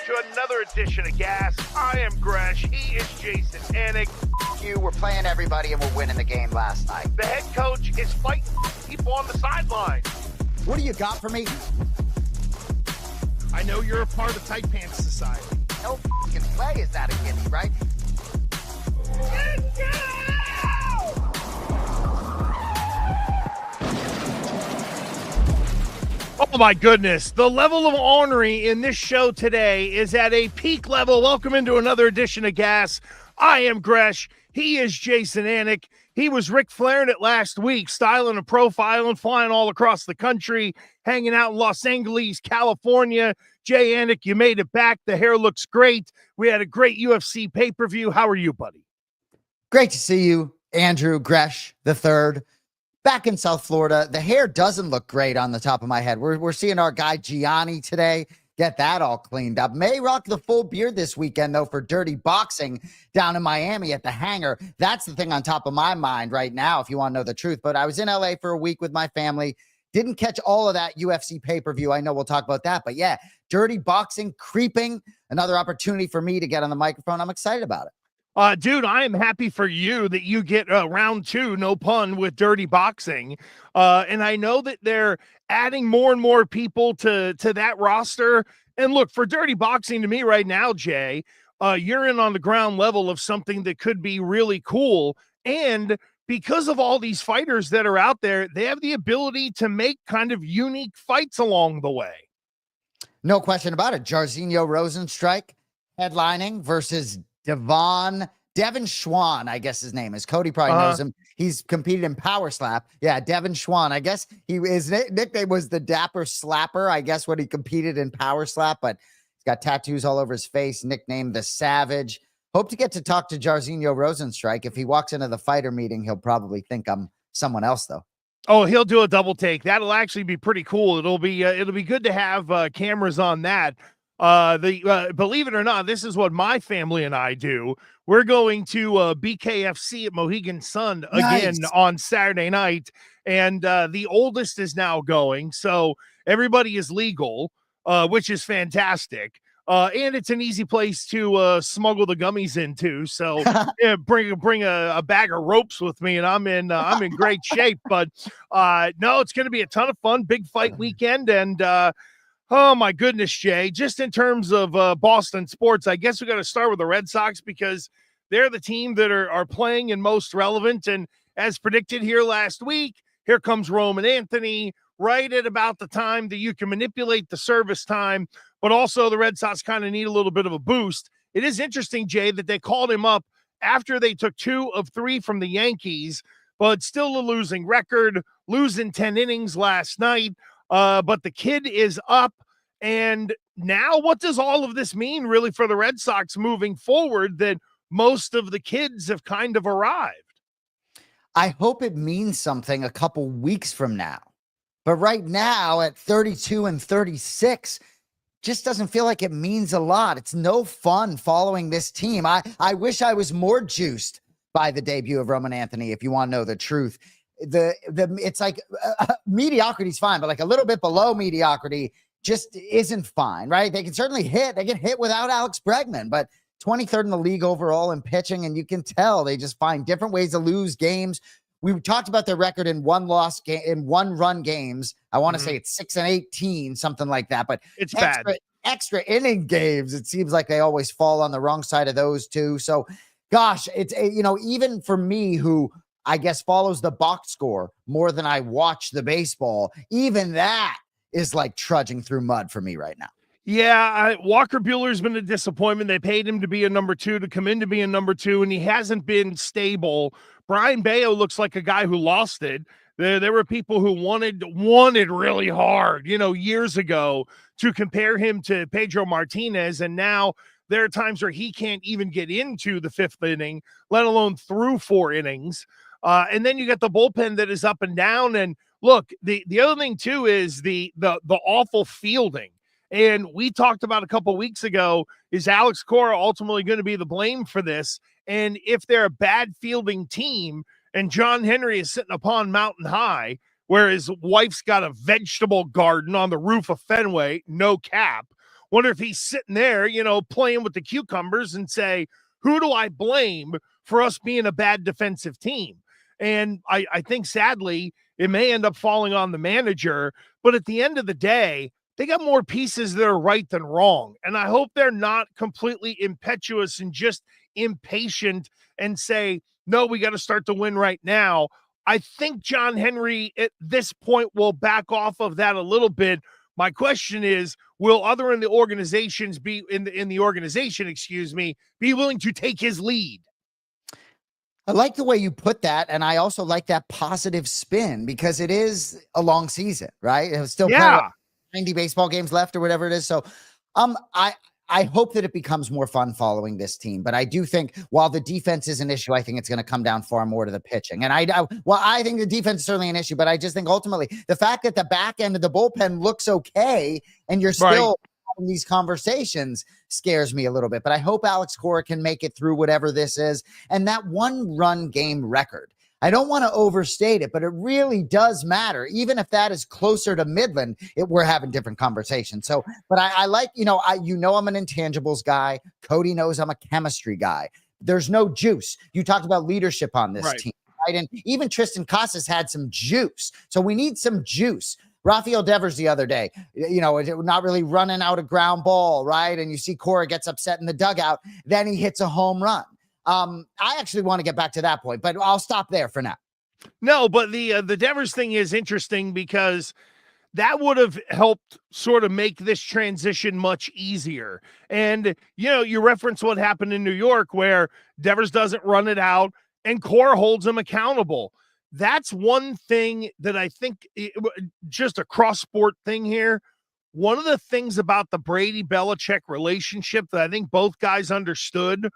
to another edition of Gas. I am Gresh. He is Jason Anik. You were playing everybody and we're winning the game last night. The head coach is fighting people on the sideline. What do you got for me? I know you're a part of Tight Pants Society. No fucking play is that a gimme, right? Let's go! Oh my goodness, the level of ornery in this show today is at a peak level. Welcome into another edition of Gas. I am Gresh. He is Jason Anik. He was Ric Flairing it last week, styling and profiling, flying all across the country, hanging out in Los Angeles, California. Jay Anik, you made it back. The hair looks great. We had a great UFC pay-per-view. How are you, buddy? Great to see you, Andrew Gresh the third. Back in South Florida, the hair doesn't look great on the top of my head. We're seeing our guy Gianni today get that all cleaned up. May rock the full beard this weekend, though, for Dirty Boxing down in Miami at the Hangar. That's the thing on top of my mind right now, if you want to know the truth. But I was in LA for a week with my family. Didn't catch all of that UFC pay-per-view. I know we'll talk about that. But yeah, Dirty Boxing creeping. Another opportunity for me to get on the microphone. I'm excited about it. Dude, I am happy for you that you get round two, no pun, with Dirty Boxing. And I know that they're adding more and more people to that roster. And look, for Dirty Boxing to me right now, Jay, you're in on the ground level of something that could be really cool. And because of all these fighters that are out there, they have the ability to make kind of unique fights along the way. No question about it. Jairzinho Rosenstrike headlining versus Devin Schwann, I guess his name is. Cody probably knows him. He's competed in Power Slap. Yeah, Devin Schwann. I guess his nickname was the Dapper Slapper, I guess, when he competed in Power Slap, but he's got tattoos all over his face, nicknamed the Savage. Hope to get to talk to Jairzinho Rosenstrike. If he walks into the fighter meeting, he'll probably think I'm someone else, though. Oh, he'll do a double take. That'll actually be pretty cool. It'll be good to have cameras on that. Believe it or not, this is what my family and I do. We're going to BKFC at Mohegan Sun again on Saturday night, and the oldest is now going, so everybody is legal, which is fantastic. And it's an easy place to smuggle the gummies into. So yeah, bring a bag of ropes with me, and I'm in great shape. But no, it's going to be a ton of fun. Big fight weekend, and oh my goodness, Jay, just in terms of Boston sports, I guess we got to start with the Red Sox because they're the team that are playing and most relevant. And as predicted here last week, here comes Roman Anthony right at about the time that you can manipulate the service time, but also the Red Sox kind of need a little bit of a boost. It is interesting, Jay, that they called him up after they took 2 of 3 from the Yankees, but still a losing record, losing 10 innings last night. But the kid is up, and now what does all of this mean really for the Red Sox moving forward that most of the kids have kind of arrived? I hope it means something a couple weeks from now. But right now at 32 and 36, just doesn't feel like it means a lot. It's no fun following this team. I wish I was more juiced by the debut of Roman Anthony, if you want to know the truth. It's like mediocrity is fine, but like a little bit below mediocrity just isn't fine, right? They can certainly hit. They get hit without Alex Bregman, but 23rd in the league overall in pitching, and you can tell they just find different ways to lose games. We talked about their record in one-run games. I want to say it's 6-18, something like that, but it's bad. Extra inning games, it seems like they always fall on the wrong side of those two. So, gosh, it's even for me who I guess follows the box score more than I watch the baseball, even that is like trudging through mud for me right now. Yeah, Walker Buehler's been a disappointment. They paid him to be a number 2, to come in to be a number 2, and he hasn't been stable. Brian Bayo looks like a guy who lost it. There were people who wanted really hard, years ago to compare him to Pedro Martinez, and now there are times where he can't even get into the 5th inning, let alone through 4 innings. And then you got the bullpen that is up and down. And look, the other thing too is the awful fielding. And we talked about a couple weeks ago, is Alex Cora ultimately going to be the blame for this? And if they're a bad fielding team and John Henry is sitting upon Mountain High, where his wife's got a vegetable garden on the roof of Fenway, no cap, Wonder if he's sitting there, playing with the cucumbers and say, who do I blame for us being a bad defensive team? And I think, sadly, it may end up falling on the manager. But at the end of the day, they got more pieces that are right than wrong. And I hope they're not completely impetuous and just impatient and say, no, we got to start to win right now. I think John Henry at this point will back off of that a little bit. My question is, will other in the organizations be in the organization, be willing to take his lead? I like the way you put that, and I also like that positive spin because it is a long season, right? It's still 90 baseball games left or whatever it is. So I hope that it becomes more fun following this team. But I do think while the defense is an issue, I think it's going to come down far more to the pitching. And I think the defense is certainly an issue, but I just think ultimately the fact that the back end of the bullpen looks okay and you're still having these conversations scares me a little bit. But I hope Alex Cora can make it through whatever this is. And that 1-run game record, I don't want to overstate it, but it really does matter. Even if that is closer to Midland, we're having different conversations. So, but I like, I'm an intangibles guy. Cody knows I'm a chemistry guy. There's no juice. You talked about leadership on this team, right? And even Tristan Casas had some juice. So we need some juice. Rafael Devers the other day, not really running out a ground ball, right? And you see Cora gets upset in the dugout. Then he hits a home run. I actually want to get back to that point, but I'll stop there for now. No, but the Devers thing is interesting because that would have helped sort of make this transition much easier. And, you reference what happened in New York where Devers doesn't run it out and Cora holds him accountable. That's one thing that I think just a cross-sport thing here. One of the things about the Brady-Belichick relationship that I think both guys understood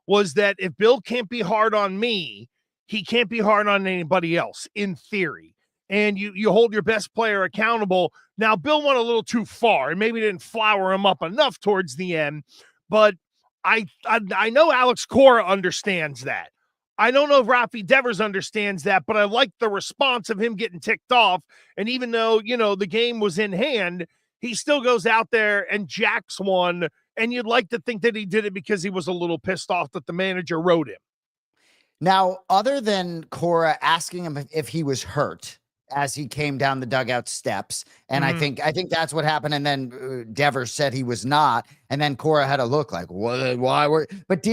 was that if Bill can't be hard on me, he can't be hard on anybody else, in theory. And you hold your best player accountable. Now, Bill went a little too far and maybe didn't flower him up enough towards the end, but I know Alex Cora understands that. I don't know if Rafi Devers understands that, but I like the response of him getting ticked off. And even though, the game was in hand, he still goes out there and jacks one. And you'd like to think that he did it because he was a little pissed off that the manager wrote him. Now, other than Cora asking him if he was hurt as he came down the dugout steps, and I think that's what happened. And then Devers said he was not, and then Cora had a look like, what? Why were? But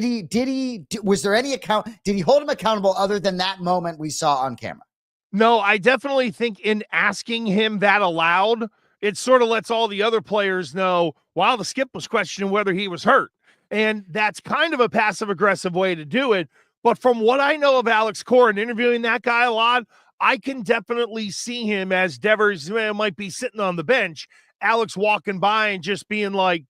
was there any account? Did he hold him accountable other than that moment we saw on camera? No, I definitely think in asking him that aloud, it sort of lets all the other players know, wow, the skip was questioning whether he was hurt. And that's kind of a passive-aggressive way to do it. But from what I know of Alex Cora and interviewing that guy a lot, I can definitely see him as Devers might be sitting on the bench, Alex walking by and just being like,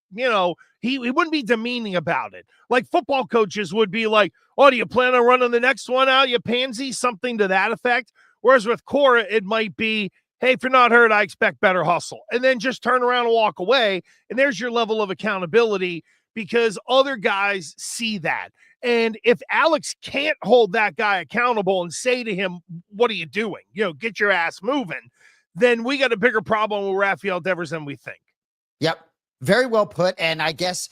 he wouldn't be demeaning about it. Like football coaches would be like, oh, do you plan on running the next one out, you pansy? Something to that effect. Whereas with Cora, it might be, hey, if you're not hurt, I expect better hustle. And then just turn around and walk away. And there's your level of accountability because other guys see that. And if Alex can't hold that guy accountable and say to him, what are you doing? Get your ass moving. Then we got a bigger problem with Rafael Devers than we think. Yep. Very well put. And I guess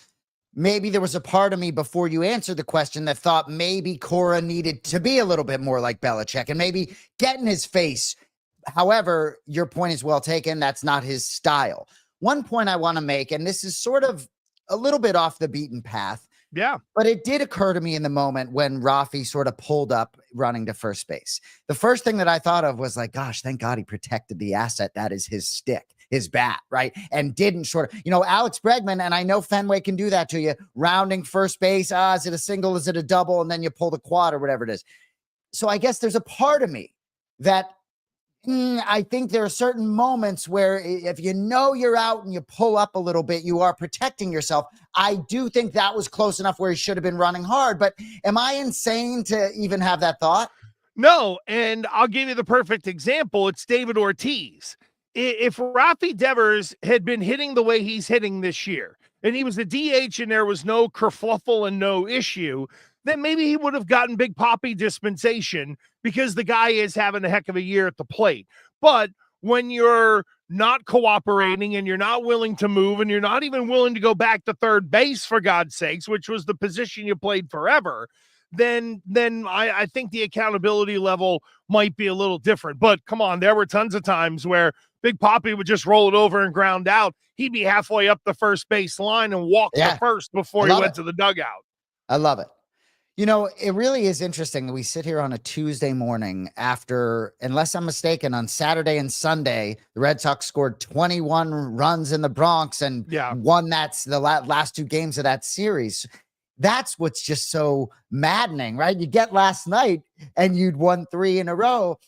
maybe there was a part of me before you answered the question that thought maybe Cora needed to be a little bit more like Belichick and maybe get in his face. However, your point is well taken. That's not his style. One point I want to make, and this is sort of a little bit off the beaten path. Yeah. But it did occur to me in the moment when Rafi sort of pulled up running to first base. The first thing that I thought of was like, gosh, thank God he protected the asset. That is his stick, his bat, right? And didn't Alex Bregman, and I know Fenway can do that to you, rounding first base. Is it a single? Is it a double? And then you pull the quad or whatever it is. So I guess there's a part of me that I think there are certain moments where if you're out and you pull up a little bit, you are protecting yourself. I do think that was close enough where he should have been running hard, but am I insane to even have that thought? No, and I'll give you the perfect example. It's David Ortiz. If Rafi Devers had been hitting the way he's hitting this year, and he was the DH and there was no kerfluffle and no issue, then maybe he would have gotten Big Papi dispensation because the guy is having a heck of a year at the plate. But when you're not cooperating and you're not willing to move and you're not even willing to go back to third base, for God's sakes, which was the position you played forever, then I think the accountability level might be a little different. But come on, there were tons of times where Big Papi would just roll it over and ground out. He'd be halfway up the first base line and walk to first before he went to the dugout. I love it. You know, it really is interesting that we sit here on a Tuesday morning after, unless I'm mistaken, on Saturday and Sunday, the Red Sox scored 21 runs in the Bronx and won the last 2 games of that series. That's what's just so maddening, right? You get last night and you'd won 3 in a row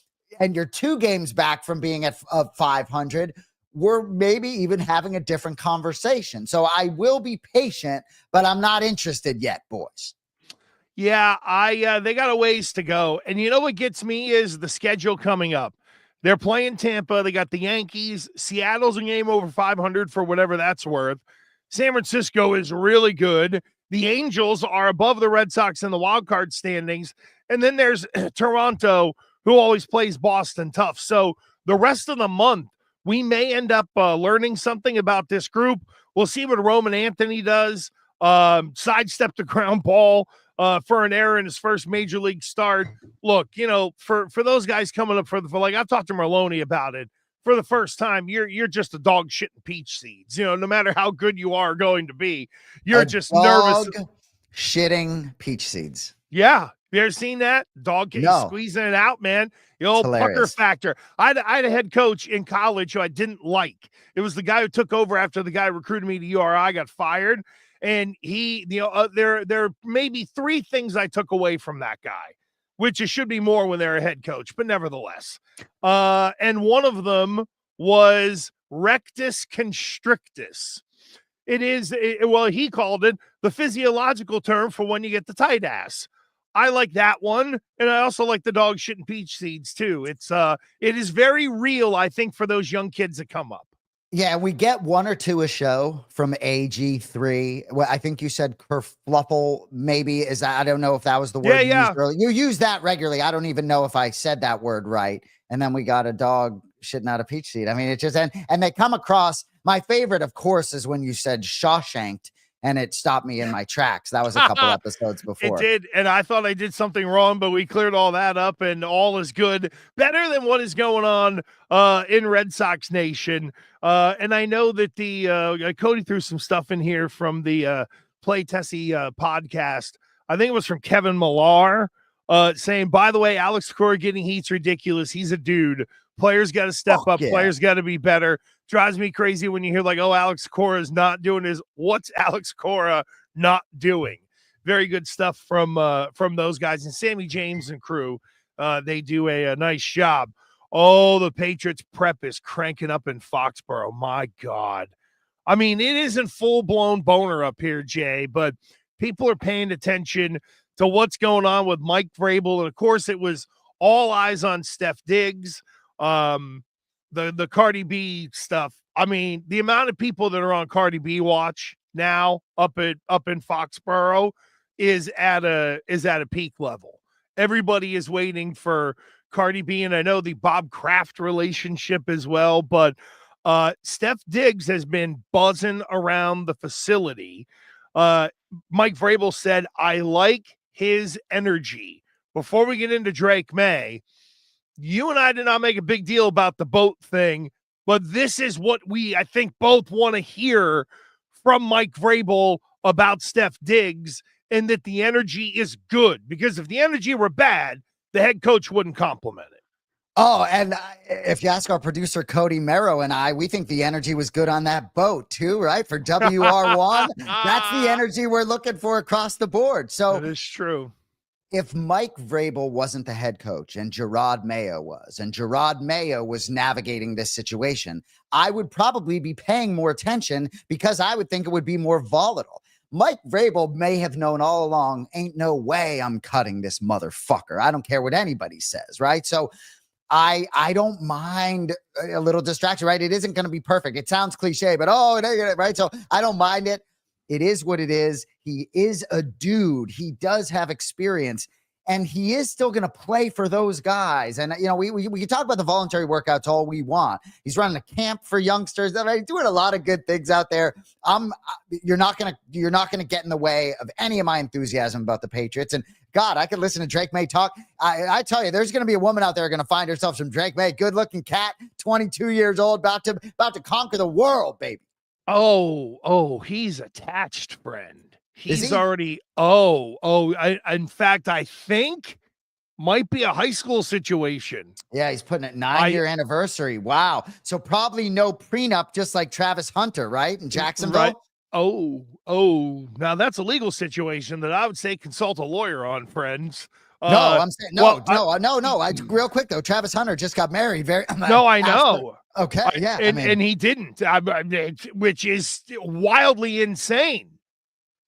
and you're 2 games back from being at 500. We're maybe even having a different conversation. So I will be patient, but I'm not interested yet, boys. Yeah, they got a ways to go. And you know what gets me is the schedule coming up. They're playing Tampa. They got the Yankees. Seattle's a game over 500 for whatever that's worth. San Francisco is really good. The Angels are above the Red Sox in the wild card standings. And then there's Toronto, who always plays Boston tough. So the rest of the month, we may end up learning something about this group. We'll see what Roman Anthony does. Sidestep the ground ball for an error in his first major league start. Look, you know, for those guys coming up for like, I've talked to Merloni about it. For the first time, you're just a dog shitting peach seeds. You know, no matter how good you are going to be, you're just nervous. Shitting peach seeds. Yeah. You ever seen that? Dog squeezing it out, man. The old pucker factor. I had a head coach in college who I didn't like. It was the guy who took over after the guy who recruited me to URI got fired. And there are maybe 3 things I took away from that guy, which it should be more when they're a head coach, but nevertheless. And one of them was rectus constrictus. It is, he called it the physiological term for when you get the tight ass. I like that one, and I also like the dog shit and peach seeds too. It is very real, I think, for those young kids that come up. Yeah, we get 1 or 2 a show from AG3. Well, I think you said kerfluffle, maybe. Is that, I don't know if that was the word you used earlier. You use that regularly. I don't even know if I said that word right. And then we got a dog shitting out a peach seed. I mean, it just, and they come across, my favorite, of course, is when you said Shawshanked, and it stopped me in my tracks. That was a couple episodes before. It did, and I thought I did something wrong, but we cleared all that up, and all is good. Better than what is going on in Red Sox Nation. And I know that the Cody threw some stuff in here from the Play Tessie podcast. I think it was from Kevin Millar saying, by the way, Alex Cora getting heat's ridiculous. He's a dude. Players got to step up. Yeah. Players got to be better. Drives me crazy when you hear like, oh, Alex Cora is not doing his. What's Alex Cora not doing? Very good stuff from those guys. And Sammy James and crew, they do a nice job. Oh, the Patriots prep is cranking up in Foxboro. My God. I mean, it isn't full-blown boner up here, Jay, but people are paying attention to what's going on with Mike Vrabel. And, of course, it was all eyes on Steph Diggs. The Cardi B stuff. I mean, the amount of people that are on Cardi B watch now up in Foxboro is at a peak level. Everybody is waiting for Cardi B, and I know the Bob Kraft relationship as well, but Steph Diggs has been buzzing around the facility. Mike Vrabel said, I like his energy. Before we get into Drake Maye, you and I did not make a big deal about the boat thing, but this is what I think, both want to hear from Mike Vrabel about Steph Diggs, and that the energy is good. Because if the energy were bad, the head coach wouldn't compliment it. Oh, and if you ask our producer, Cody Merrow, and I, we think the energy was good on that boat too, right? For WR1, that's the energy we're looking for across the board. So that is true. If Mike Vrabel wasn't the head coach and Gerard Mayo was, and Gerard Mayo was navigating this situation, I would probably be paying more attention because I would think it would be more volatile. Mike Vrabel may have known all along, ain't no way I'm cutting this motherfucker. I don't care what anybody says, right? So I don't mind a little distraction, right? It isn't going to be perfect. It sounds cliche, but right? So I don't mind it. It is what it is. He is a dude. He does have experience. And he is still going to play for those guys. And, you know, we can talk about the voluntary workouts all we want. He's running a camp for youngsters. He's doing a lot of good things out there. You're not going to get in the way of any of my enthusiasm about the Patriots. And God, I could listen to Drake Maye talk. I tell you, there's going to be a woman out there going to find herself some Drake Maye, good looking cat, 22 years old, about to conquer the world, baby. Oh, he's attached, friend. He's he? already, in fact, I think might be a high school situation. Yeah, he's putting it 9-year anniversary. Wow. So probably no prenup, just like Travis Hunter, right? In Jacksonville. Right. Oh, now that's a legal situation that I would say consult a lawyer on, friends. I'm saying no. Real quick though, Travis Hunter just got married. I know. Okay, yeah, and he didn't, which is wildly insane.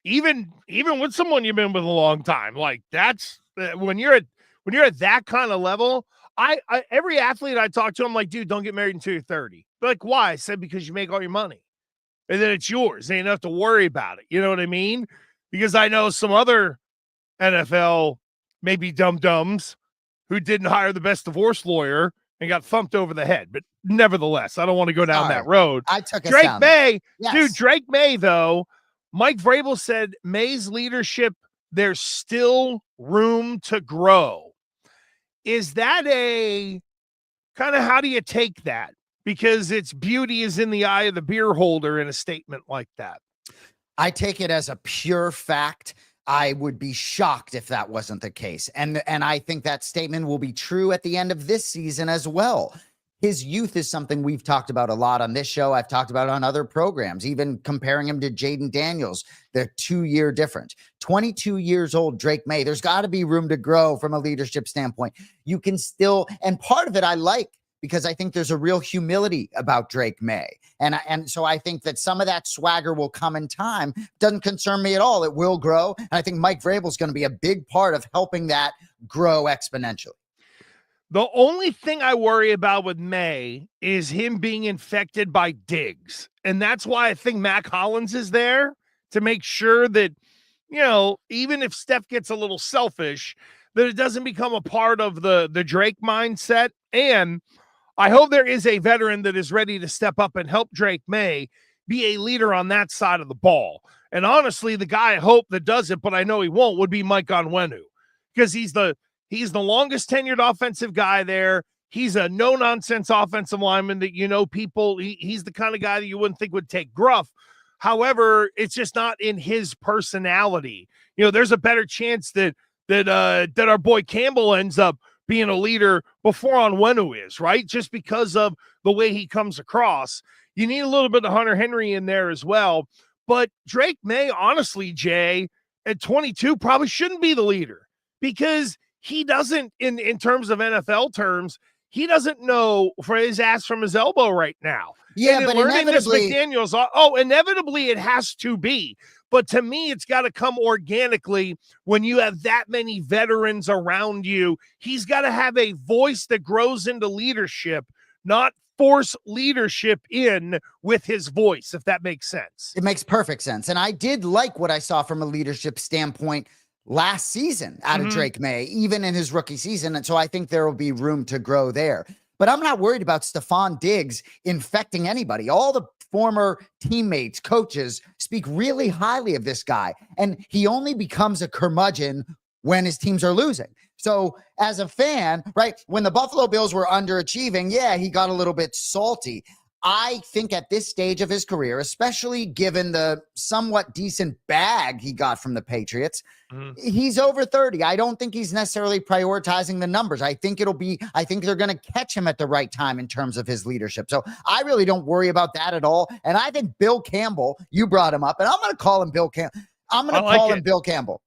Even with someone you've been with a long time, like that's when you're at that kind of level. I every athlete I talk to, I'm like, dude, don't get married until you're 30. They're like, why? I said, because you make all your money, and then it's yours. They don't have to worry about it. You know what I mean? Because I know some other NFL maybe dum-dums who didn't hire the best divorce lawyer and got thumped over the head. But nevertheless, I don't want to go down that road. I took Drake Maye, yes. Dude, Drake Maye, though, Mike Vrabel said Maye's leadership, there's still room to grow. Is that a kind of, how do you take that? Because its beauty is in the eye of the beer holder in a statement like that. I take it as a pure fact. I would be shocked if that wasn't the case. And I think that statement will be true at the end of this season as well. His youth is something we've talked about a lot on this show. I've talked about it on other programs, even comparing him to Jaden Daniels. They're 2-year difference. 22 years old, Drake Maye. There's got to be room to grow from a leadership standpoint. You can still, and part of it I like, because I think there's a real humility about Drake Maye. And so I think that some of that swagger will come in time. Doesn't concern me at all. It will grow. And I think Mike Vrabel is going to be a big part of helping that grow exponentially. The only thing I worry about with Maye is him being infected by Diggs. And that's why I think Mac Hollins is there to make sure that, you know, even if Steph gets a little selfish, that it doesn't become a part of the Drake mindset. And I hope there is a veteran that is ready to step up and help Drake Maye be a leader on that side of the ball. And honestly, the guy I hope that does it, but I know he won't, would be Mike Onwenu, because he's the longest tenured offensive guy there. He's a no-nonsense offensive lineman that, you know, he's the kind of guy that you wouldn't think would take gruff. However, it's just not in his personality. You know, there's a better chance that our boy Campbell ends up being a leader before Onwenu is, right? Just because of the way he comes across. You need a little bit of Hunter Henry in there as well. But Drake Maye, honestly, Jay, at 22, probably shouldn't be the leader, because he doesn't, in terms of NFL terms, he doesn't know for his ass from his elbow right now. Yeah, but inevitably, inevitably it has to be. But to me, it's got to come organically when you have that many veterans around you. He's got to have a voice that grows into leadership, not force leadership in with his voice, if that makes sense. It makes perfect sense. And I did like what I saw from a leadership standpoint last season out of Drake Maye, even in his rookie season. And so I think there will be room to grow there. But I'm not worried about Stephon Diggs infecting anybody. All the former teammates, coaches speak really highly of this guy. And he only becomes a curmudgeon when his teams are losing. So as a fan, right, when the Buffalo Bills were underachieving, yeah, he got a little bit salty. I think at this stage of his career, especially given the somewhat decent bag he got from the Patriots, he's over 30. I don't think he's necessarily prioritizing the numbers. I think they're going to catch him at the right time in terms of his leadership. So I really don't worry about that at all. And I think Bill Campbell, you brought him up, and I'm going to call him Bill Campbell. I'm going to call him Bill Campbell.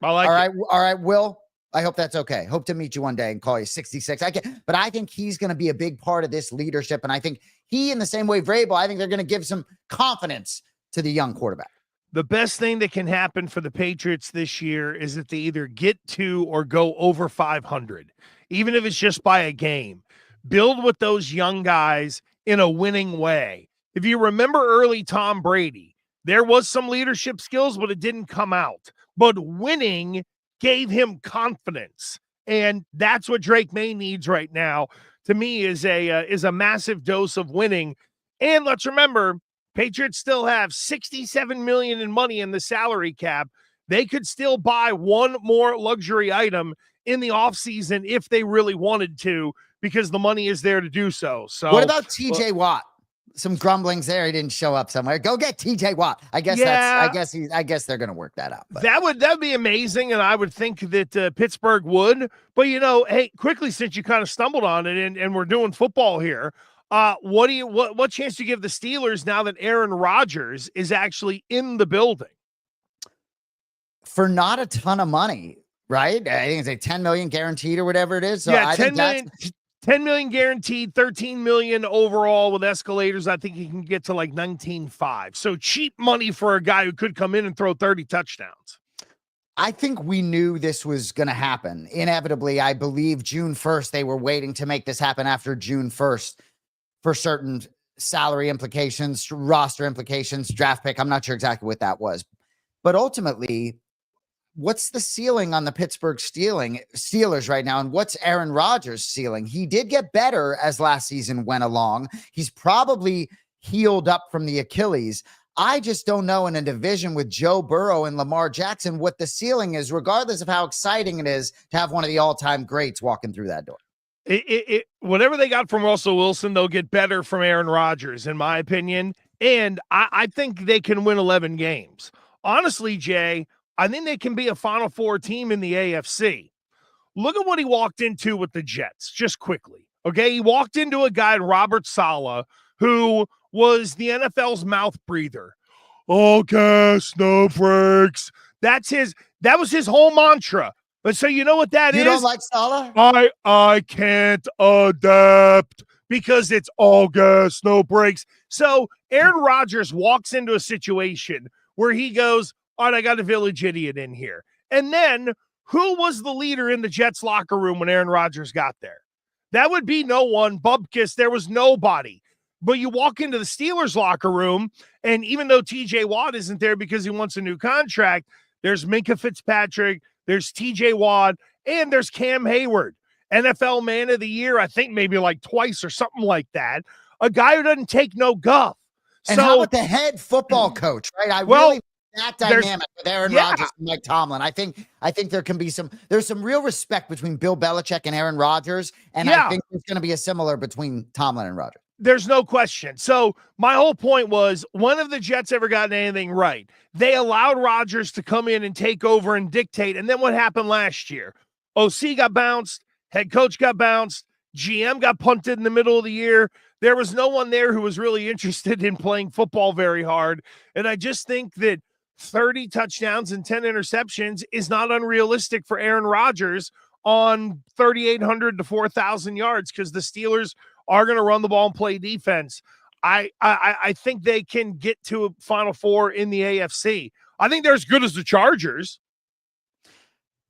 I like it. All right, Will. I hope that's okay. Hope to meet you one day and call you 66. But I think he's going to be a big part of this leadership. And I think he, in the same way Vrabel, I think they're going to give some confidence to the young quarterback. The best thing that can happen for the Patriots this year is that they either get to or go over 500, even if it's just by a game. Build with those young guys in a winning way. If you remember early Tom Brady, there was some leadership skills, but it didn't come out. But winning gave him confidence. And that's what Drake Maye needs right now, to me, is a massive dose of winning. And let's remember, Patriots still have $67 million in money in the salary cap. They could still buy one more luxury item in the offseason if they really wanted to, because the money is there to do so. So what about TJ Watt? Some grumblings there. He didn't show up somewhere. Go get TJ Watt. I guess I guess they're gonna work that out. But. That'd be amazing, and I would think that Pittsburgh would. But hey, quickly, since you kind of stumbled on it, and we're doing football here, what chance do you give the Steelers now that Aaron Rodgers is actually in the building? For not a ton of money, right? I think it's like 10 million guaranteed or whatever it is. So yeah, I 10 million. 10 million guaranteed, 13 million overall with escalators. I think he can get to like 19.5. So cheap money for a guy who could come in and throw 30 touchdowns. I think we knew this was going to happen. Inevitably, I believe June 1st, they were waiting to make this happen after June 1st for certain salary implications, roster implications, draft pick. I'm not sure exactly what that was. But ultimately, what's the ceiling on the Pittsburgh Steelers right now? And what's Aaron Rodgers' ceiling? He did get better as last season went along. He's probably healed up from the Achilles. I just don't know in a division with Joe Burrow and Lamar Jackson what the ceiling is, regardless of how exciting it is to have one of the all-time greats walking through that door. Whatever they got from Russell Wilson, they'll get better from Aaron Rodgers, in my opinion. And I think they can win 11 games. Honestly, Jay, I think they can be a Final Four team in the AFC. Look at what he walked into with the Jets, just quickly. Okay, he walked into a guy, Robert Saleh, who was the NFL's mouth breather. All gas, no breaks. That was his whole mantra. But so you know what that is? You don't like Saleh? I can't adapt because it's all gas, no breaks. So Aaron Rodgers walks into a situation where he goes, all right, I got a village idiot in here. And then who was the leader in the Jets locker room when Aaron Rodgers got there? That would be no one. Bubkus, there was nobody. But you walk into the Steelers locker room, and even though TJ Watt isn't there because he wants a new contract, there's Minkah Fitzpatrick, there's TJ Watt, and there's Cam Hayward, NFL Man of the Year, I think maybe like twice or something like that. A guy who doesn't take no guff. And how about the head football coach, right? That dynamic with Aaron Rodgers and Mike Tomlin. I think there can be there's some real respect between Bill Belichick and Aaron Rodgers. And I think there's going to be a similar between Tomlin and Rodgers. There's no question. So my whole point was, when have the Jets ever gotten anything right? They allowed Rodgers to come in and take over and dictate. And then what happened last year? OC got bounced. Head coach got bounced. GM got punted in the middle of the year. There was no one there who was really interested in playing football very hard. And I just think that 30 touchdowns and 10 interceptions is not unrealistic for Aaron Rodgers on 3,800 to 4,000 yards, because the Steelers are going to run the ball and play defense. I think they can get to a Final Four in the AFC. I think they're as good as the Chargers.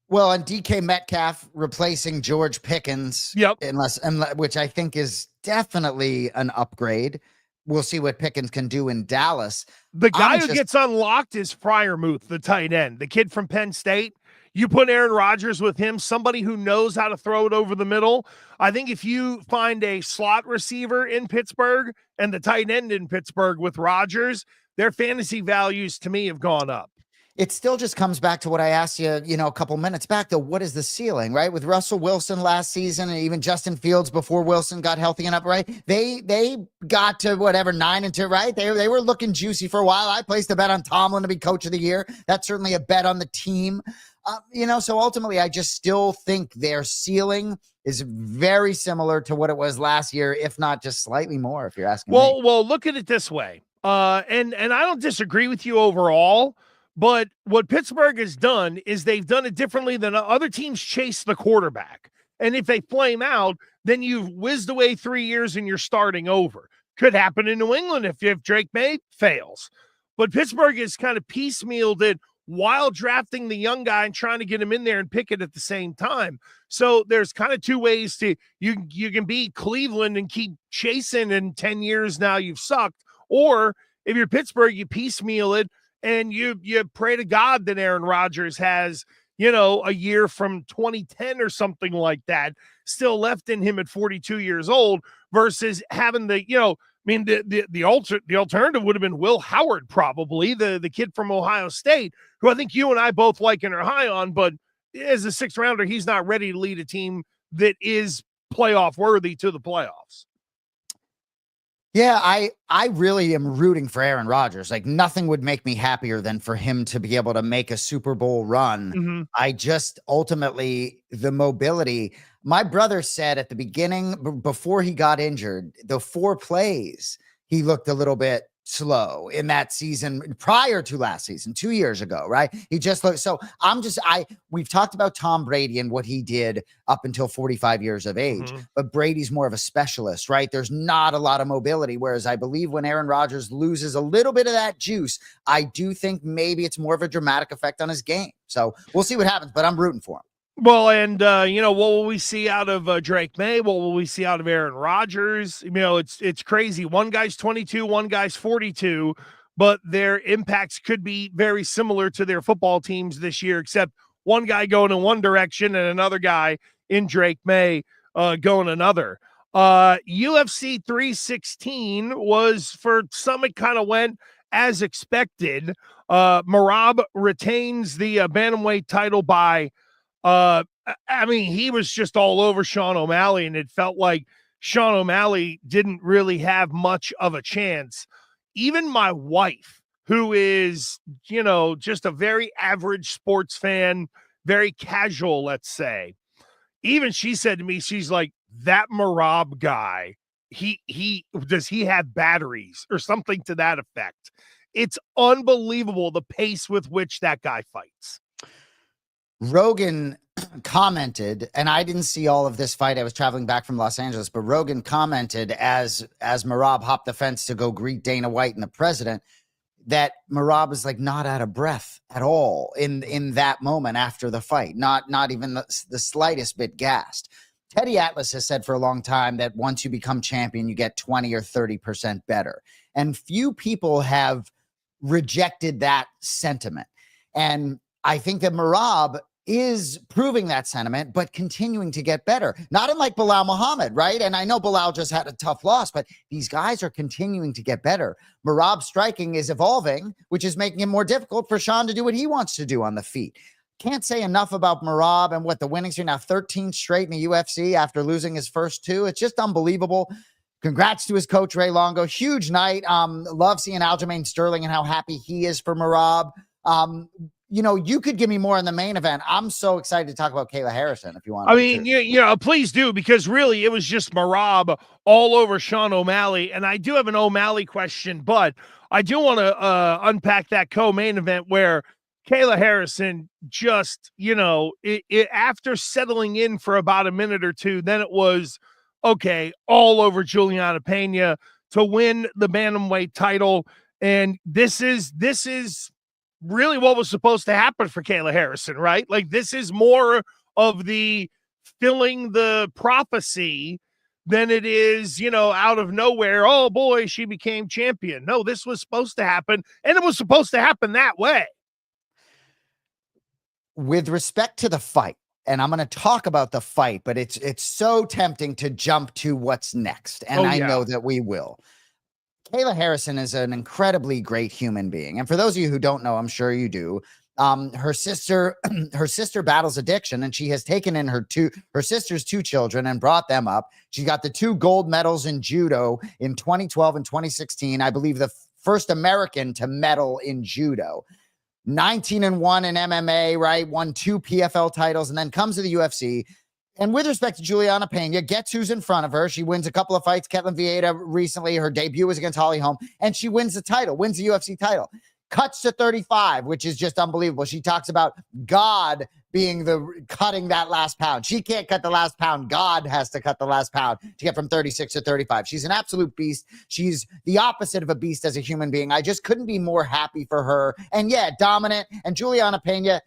Well, and DK Metcalf replacing George Pickens, unless which I think is definitely an upgrade. We'll see what Pickens can do in Dallas. The guy who gets unlocked is Freiermuth, the tight end, the kid from Penn State. You put Aaron Rodgers with him, somebody who knows how to throw it over the middle. I think if you find a slot receiver in Pittsburgh and the tight end in Pittsburgh with Rodgers, their fantasy values to me have gone up. It still just comes back to what I asked you, a couple minutes back, though. What is the ceiling, right? With Russell Wilson last season and even Justin Fields before Wilson got healthy and upright, they got to 9-2, right? They were looking juicy for a while. I placed a bet on Tomlin to be coach of the year. That's certainly a bet on the team. So ultimately, I just still think their ceiling is very similar to what it was last year, if not just slightly more, if you're asking me. Well, look at it this way. And I don't disagree with you overall. But what Pittsburgh has done is they've done it differently than other teams. Chase the quarterback. And if they flame out, then you've whizzed away 3 years and you're starting over. Could happen in New England if Drake Maye fails. But Pittsburgh has kind of piecemealed it while drafting the young guy and trying to get him in there and pick it at the same time. So there's kind of two ways to you can beat Cleveland and keep chasing, and 10 years now you've sucked. Or if you're Pittsburgh, you piecemeal it, and you pray to God that Aaron Rodgers has a year from 2010 or something like that still left in him at 42 years old versus having the alternative would have been Will Howard, probably the kid from Ohio State, who I think you and I both like and are high on, but as a sixth rounder, he's not ready to lead a team that is playoff worthy to the playoffs. Yeah, I really am rooting for Aaron Rodgers. Like, nothing would make me happier than for him to be able to make a Super Bowl run. Mm-hmm. I just ultimately, the mobility. My brother said at the beginning, before he got injured, the 4 plays, he looked a little bit slow in that season prior to last season, 2 years ago, right? He just looked. So we've talked about Tom Brady and what he did up until 45 years of age, but Brady's more of a specialist, right? There's not a lot of mobility. Whereas I believe when Aaron Rodgers loses a little bit of that juice, I do think maybe it's more of a dramatic effect on his game. So we'll see what happens, but I'm rooting for him. Well, and, what will we see out of Drake Maye? What will we see out of Aaron Rodgers? It's crazy. One guy's 22, one guy's 42, but their impacts could be very similar to their football teams this year, except one guy going in one direction and another guy in Drake Maye going another. UFC 316 was, for some, it kind of went as expected. Merab retains the bantamweight title by he was just all over Sean O'Malley, and it felt like Sean O'Malley didn't really have much of a chance. Even my wife, who is, just a very average sports fan, very casual, let's say, even she said to me, she's like, that Merab guy, does he have batteries or something to that effect? It's unbelievable the pace with which that guy fights. Rogan commented, and I didn't see all of this fight. I was traveling back from Los Angeles, but Rogan commented as Merab hopped the fence to go greet Dana White and the president, that Merab is like not out of breath at all in that moment after the fight, not even the slightest bit gassed. Teddy Atlas has said for a long time that once you become champion, you get 20 or 30% better. And few people have rejected that sentiment. And I think that Merab is proving that sentiment, but continuing to get better. Not unlike Bilal Muhammad, right? And I know Bilal just had a tough loss, but these guys are continuing to get better. Merab's striking is evolving, which is making it more difficult for Sean to do what he wants to do on the feet. Can't say enough about Merab and what the winnings are now, 13 straight in the UFC after losing his first 2. It's just unbelievable. Congrats to his coach, Ray Longo. Huge night. Love seeing Aljamain Sterling and how happy he is for Merab. You could give me more in the main event. I'm so excited to talk about Kayla Harrison if you want. Please do, because really it was just Merab all over Sean O'Malley. And I do have an O'Malley question, but I do want to unpack that co-main event where Kayla Harrison just, after settling in for about a minute or two, then it was, okay, all over Juliana Pena to win the bantamweight title. And this is really what was supposed to happen for Kayla Harrison, right? Like, this is more of the filling the prophecy than it is, out of nowhere, oh boy, she became champion. No, this was supposed to happen, and it was supposed to happen that way. With respect to the fight, and I'm going to talk about the fight, but it's so tempting to jump to what's next, and I know that we will. Kayla Harrison is an incredibly great human being. And for those of you who don't know, I'm sure you do. Her sister battles addiction, and she has taken in her sister's 2 children and brought them up. She got the 2 gold medals in judo in 2012 and 2016. I believe the first American to medal in judo. 19-1 in MMA, right? Won 2 PFL titles and then comes to the UFC. And with respect to Juliana Pena, gets who's in front of her. She wins a couple of fights. Ketlin Vieira recently, her debut was against Holly Holm, and she wins the title, wins the UFC title. Cuts to 35, which is just unbelievable. She talks about God being cutting that last pound. She can't cut the last pound. God has to cut the last pound to get from 36 to 35. She's an absolute beast. She's the opposite of a beast as a human being. I just couldn't be more happy for her. And yeah, dominant. And Juliana Pena,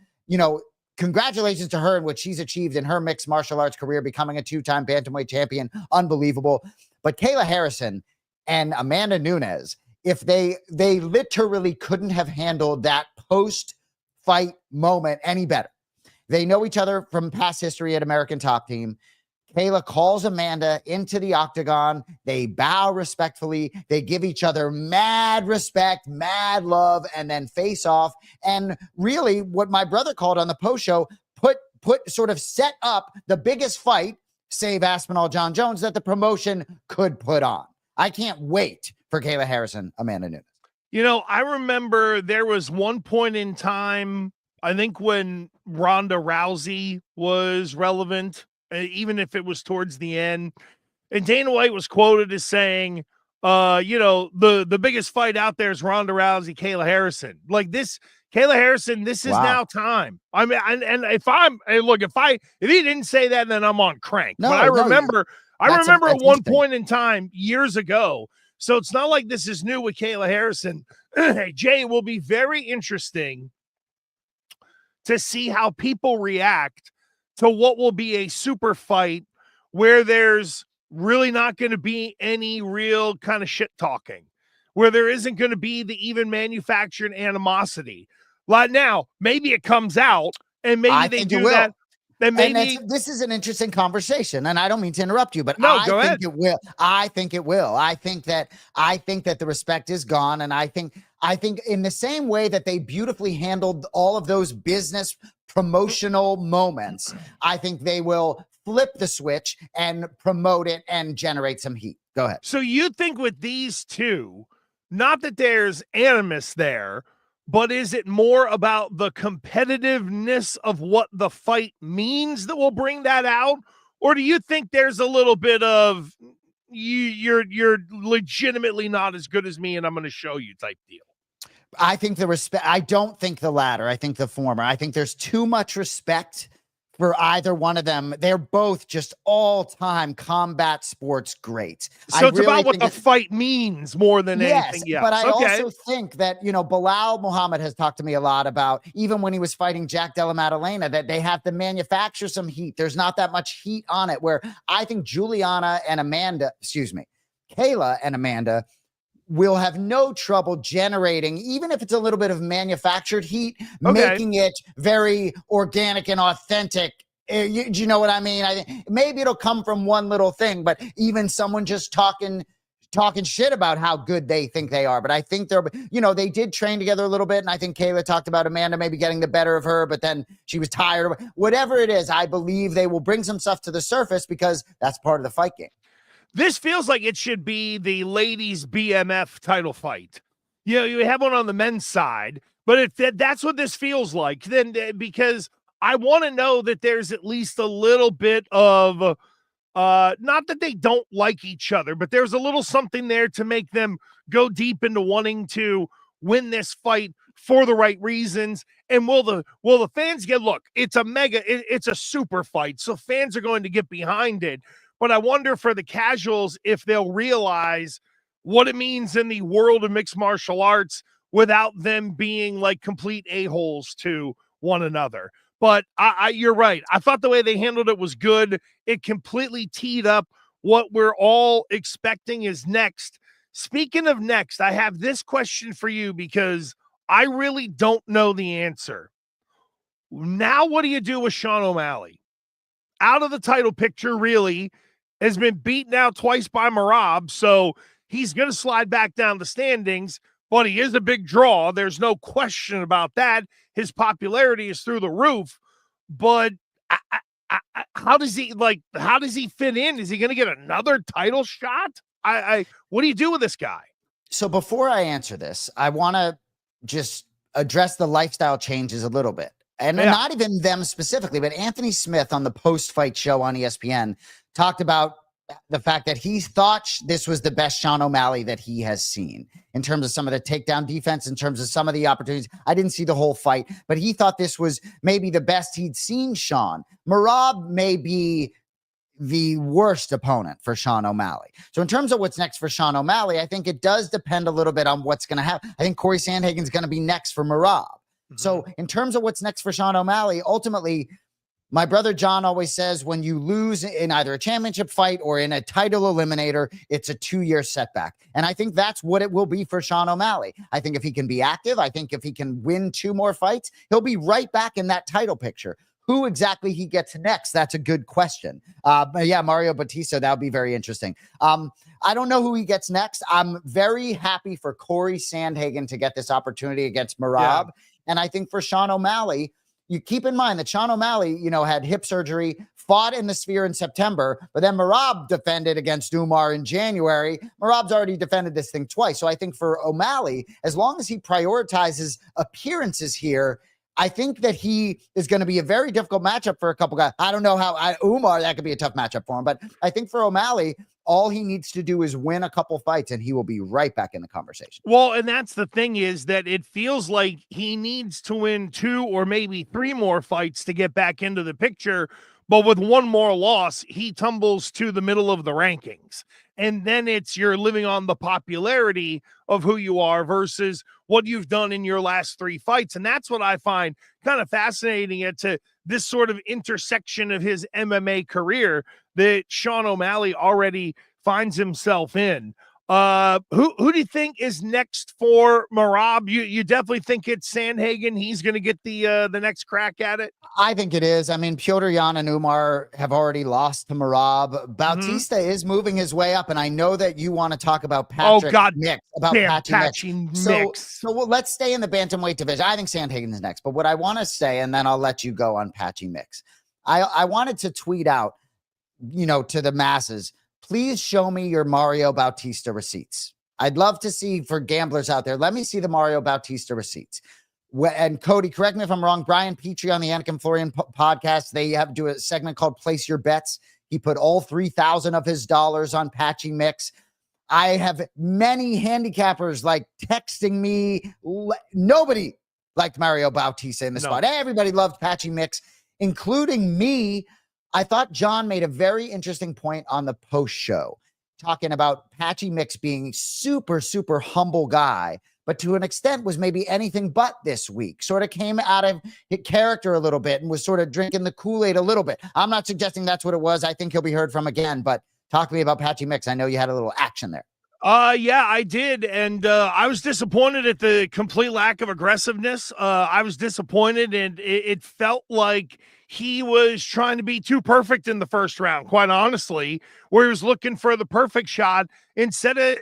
congratulations to her and what she's achieved in her mixed martial arts career, becoming a 2-time bantamweight champion. Unbelievable. But Kayla Harrison and Amanda Nunes, if they literally couldn't have handled that post-fight moment any better. They know each other from past history at American Top Team. Kayla calls Amanda into the octagon. They bow respectfully. They give each other mad respect, mad love, and then face off. And really, what my brother called on the post show, put sort of set up the biggest fight, save Aspinall John Jones, that the promotion could put on. I can't wait for Kayla Harrison, Amanda Nunes. You know, I remember there was one point in time, I think when Ronda Rousey was relevant, even if it was towards the end, and Dana White was quoted as saying, the biggest fight out there is Ronda Rousey, Kayla Harrison. Like this, Kayla Harrison, this is now time. I mean, and if he didn't say that, then I'm on crank. No, but I remember at one point in time years ago. So it's not like this is new with Kayla Harrison. Jay, it will be very interesting to see how people react to what will be a super fight where there's really not going to be any real kind of shit talking, where there isn't going to be the even manufactured animosity. Like now, maybe it comes out and maybe they do that. And maybe this is an interesting conversation, and I don't mean to interrupt you, but no, I think it will. I think it will. I think that the respect is gone, and I think in the same way that they beautifully handled all of those business promotional moments, I think they will flip the switch and promote it and generate some heat. Go ahead. So you think with these two, not that there's animus there, but is it more about the competitiveness of what the fight means that will bring that out? Or do you think there's a little bit of you're legitimately not as good as me and I'm going to show you type deal? I think the respect. I don't think the latter. I think the former. I think there's too much respect for either one of them. They're both just all-time combat sports greats. So it's really about what the fight means more than anything. Yes, but I also think that, Bilal Muhammad has talked to me a lot about, even when he was fighting Jack Della Maddalena, that they have to manufacture some heat. There's not that much heat on it, where I think Kayla and Amanda will have no trouble generating, even if it's a little bit of manufactured heat, making it very organic and authentic. You know what I mean? Maybe it'll come from one little thing, but even someone just talking shit about how good they think they are. But I think they did train together a little bit, and I think Kayla talked about Amanda maybe getting the better of her, but then she was tired. Whatever it is, I believe they will bring some stuff to the surface because that's part of the fight game. This feels like it should be the ladies BMF title fight. You have one on the men's side, but if that's what this feels like, then because I want to know that there's at least a little bit of, not that they don't like each other, but there's a little something there to make them go deep into wanting to win this fight for the right reasons. And will the fans look, it's a super fight. So fans are going to get behind it. But I wonder for the casuals if they'll realize what it means in the world of mixed martial arts without them being like complete a-holes to one another. But you're right. I thought the way they handled it was good. It completely teed up what we're all expecting is next. Speaking of next, I have this question for you because I really don't know the answer. Now, what do you do with Sean O'Malley? Out of the title picture, really. Has been beaten out twice by Merab, so he's going to slide back down the standings, but he is a big draw. There's no question about that. His popularity is through the roof, but how does he fit in? Is he going to get another title shot? What do you do with this guy? So before I answer this, I want to just address the lifestyle changes a little bit. And not even them specifically, but Anthony Smith on the post-fight show on ESPN talked about the fact that he thought this was the best Sean O'Malley that he has seen in terms of some of the takedown defense, in terms of some of the opportunities. I didn't see the whole fight, but he thought this was maybe the best he'd seen Sean. Merab may be the worst opponent for Sean O'Malley. So in terms of what's next for Sean O'Malley, I think it does depend a little bit on what's going to happen. I think Corey Sandhagen's going to be next for Merab. Mm-hmm. So in terms of what's next for Sean O'Malley, ultimately, my brother John always says when you lose in either a championship fight or in a title eliminator, it's a 2-year setback. And I think that's what it will be for Sean O'Malley. I think if he can be active, I think if he can win 2 more fights, he'll be right back in that title picture. who exactly he gets next, that's a good question. But yeah, Mario Bautista, that would be very interesting. I don't know who he gets next. I'm very happy for Corey Sandhagen to get this opportunity against Merab. Yeah. And I think for Sean O'Malley, you keep in mind that Sean O'Malley, had hip surgery, fought in the Sphere in September, but then Merab defended against Umar in January. Merab's already defended this thing twice. So I think for O'Malley, as long as he prioritizes appearances here, I think that he is going to be a very difficult matchup for a couple guys. I don't know how Umar, that could be a tough matchup for him, but I think for O'Malley, all he needs to do is win a couple fights and he will be right back in the conversation. Well, and that's the thing, is that it feels like he needs to win 2 or maybe 3 more fights to get back into the picture. But with one more loss, he tumbles to the middle of the rankings. And then you're living on the popularity of who you are versus what you've done in your last 3 fights. And that's what I find kind of fascinating to this sort of intersection of his MMA career that Sean O'Malley already finds himself in. Who do you think is next for Merab? You definitely think it's Sandhagen. He's going to get the next crack at it. I think it is. I mean, Piotr Jan and Umar have already lost to Merab. Bautista is moving his way up, and I know that you want to talk about Patrick Mix, about Patchy Mix. So let's stay in the bantamweight division. I think Sandhagen is next, but what I want to say, and then I'll let you go on Patchy Mix. I wanted to tweet out, to the masses, please show me your Mario Bautista receipts. I'd love to see, for gamblers out there, let me see the Mario Bautista receipts. And Cody, correct me if I'm wrong, Brian Petrie on the Anik and Florian podcast, they have to do a segment called Place Your Bets. He put all 3,000 of his dollars on Patchy Mix. I have many handicappers texting me. Nobody liked Mario Bautista in the spot. Everybody loved Patchy Mix, including me. I thought John made a very interesting point on the post show, talking about Patchy Mix being super, super humble guy, but to an extent was maybe anything but this week. Sort of came out of his character a little bit and was sort of drinking the Kool-Aid a little bit. I'm not suggesting that's what it was. I think he'll be heard from again, but talk to me about Patchy Mix. I know you had a little action there. Yeah, I did. And I was disappointed at the complete lack of aggressiveness. I was disappointed, and it felt like he was trying to be too perfect in the first round, quite honestly, where he was looking for the perfect shot instead of,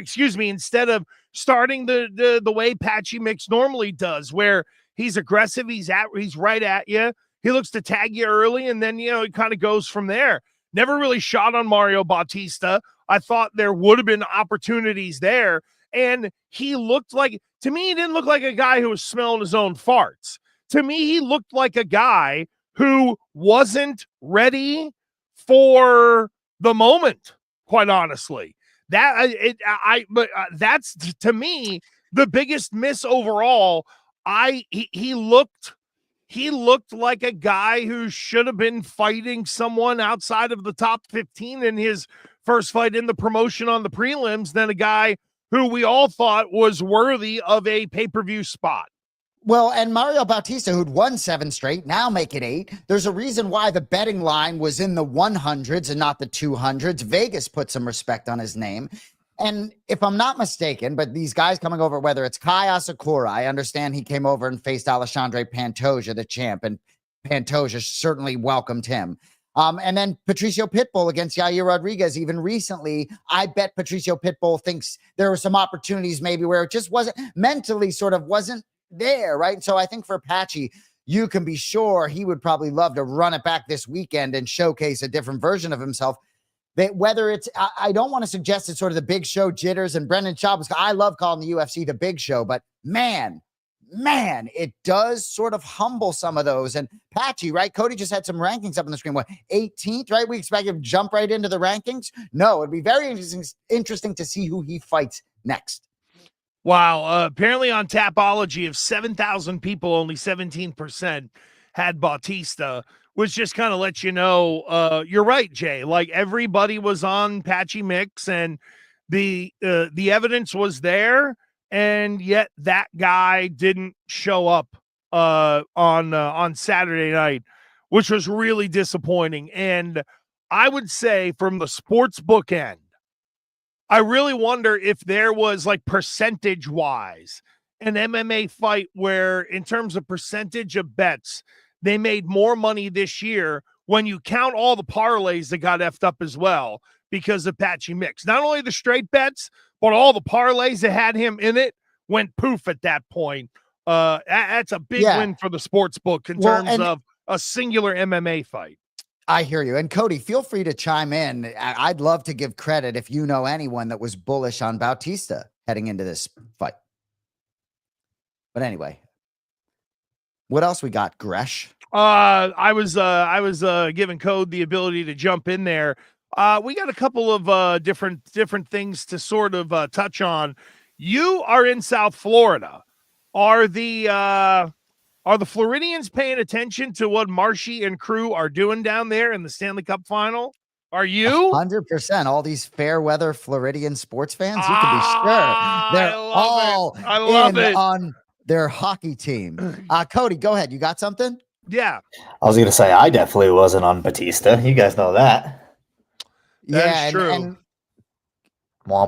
instead of starting the way Patchy Mix normally does, where he's aggressive, he's right at you, he looks to tag you early, and then, it kind of goes from there. Never really shot on Mario Bautista. I thought there would have been opportunities there, and he looked like, to me, he didn't look like a guy who was smelling his own farts. To me, he looked like a guy who wasn't ready for the moment, quite honestly. That's to me the biggest miss overall. He looked like a guy who should have been fighting someone outside of the top 15 in his first fight in the promotion on the prelims, than a guy who we all thought was worthy of a pay-per-view spot. Well, and Mario Bautista, who'd won 7 straight, now make it 8. There's a reason why the betting line was in the 100s and not the 200s. Vegas put some respect on his name. And if I'm not mistaken, but these guys coming over, whether it's Kai Asakura, I understand he came over and faced Alexandre Pantoja, the champ, and Pantoja certainly welcomed him. And then Patricio Pitbull against Yair Rodriguez. Even recently, I bet Patricio Pitbull thinks there were some opportunities maybe where it just wasn't mentally wasn't there, right? So I think for Patchy, you can be sure he would probably love to run it back this weekend and showcase a different version of himself. That whether it's, I don't want to suggest it's sort of the Big Show jitters, and Brendan Schaub, I love calling the UFC the Big Show, but man, it does sort of humble some of those. And Patchy, right? Cody just had some rankings up on the screen. What, 18th, right? We expect him to jump right into the rankings. No, it'd be very interesting to see who he fights next. Wow. Apparently on Tapology, of 7,000 people, only 17% had Bautista, which just kind of lets you know, you're right, Jay. Like, everybody was on Patchy Mix, and the evidence was there, and yet that guy didn't show up on Saturday night, which was really disappointing. And I would say, from the sports book end, I really wonder if there was, like, percentage-wise, an MMA fight where, in terms of percentage of bets, they made more money this year when you count all the parlays that got effed up as well because of Patchy Mix. Not only the straight bets, but all the parlays that had him in it went poof at that point. That's a big win for the sports book in terms of a singular MMA fight. I hear you. And Cody, feel free to chime in. I'd love to give credit if you know anyone that was bullish on Bautista heading into this fight. But anyway, what else we got, Gresh? I was giving Code the ability to jump in there. We got a couple of different things to sort of touch on. You are in South Florida. Are the Floridians paying attention to what Marshy and crew are doing down there in the Stanley Cup final? Are you? 100%. All these fair weather Floridian sports fans, you can be sure they're all on their hockey team. Cody, go ahead. You got something? Yeah. I was going to say, I definitely wasn't on Batista. You guys know that. That's true. And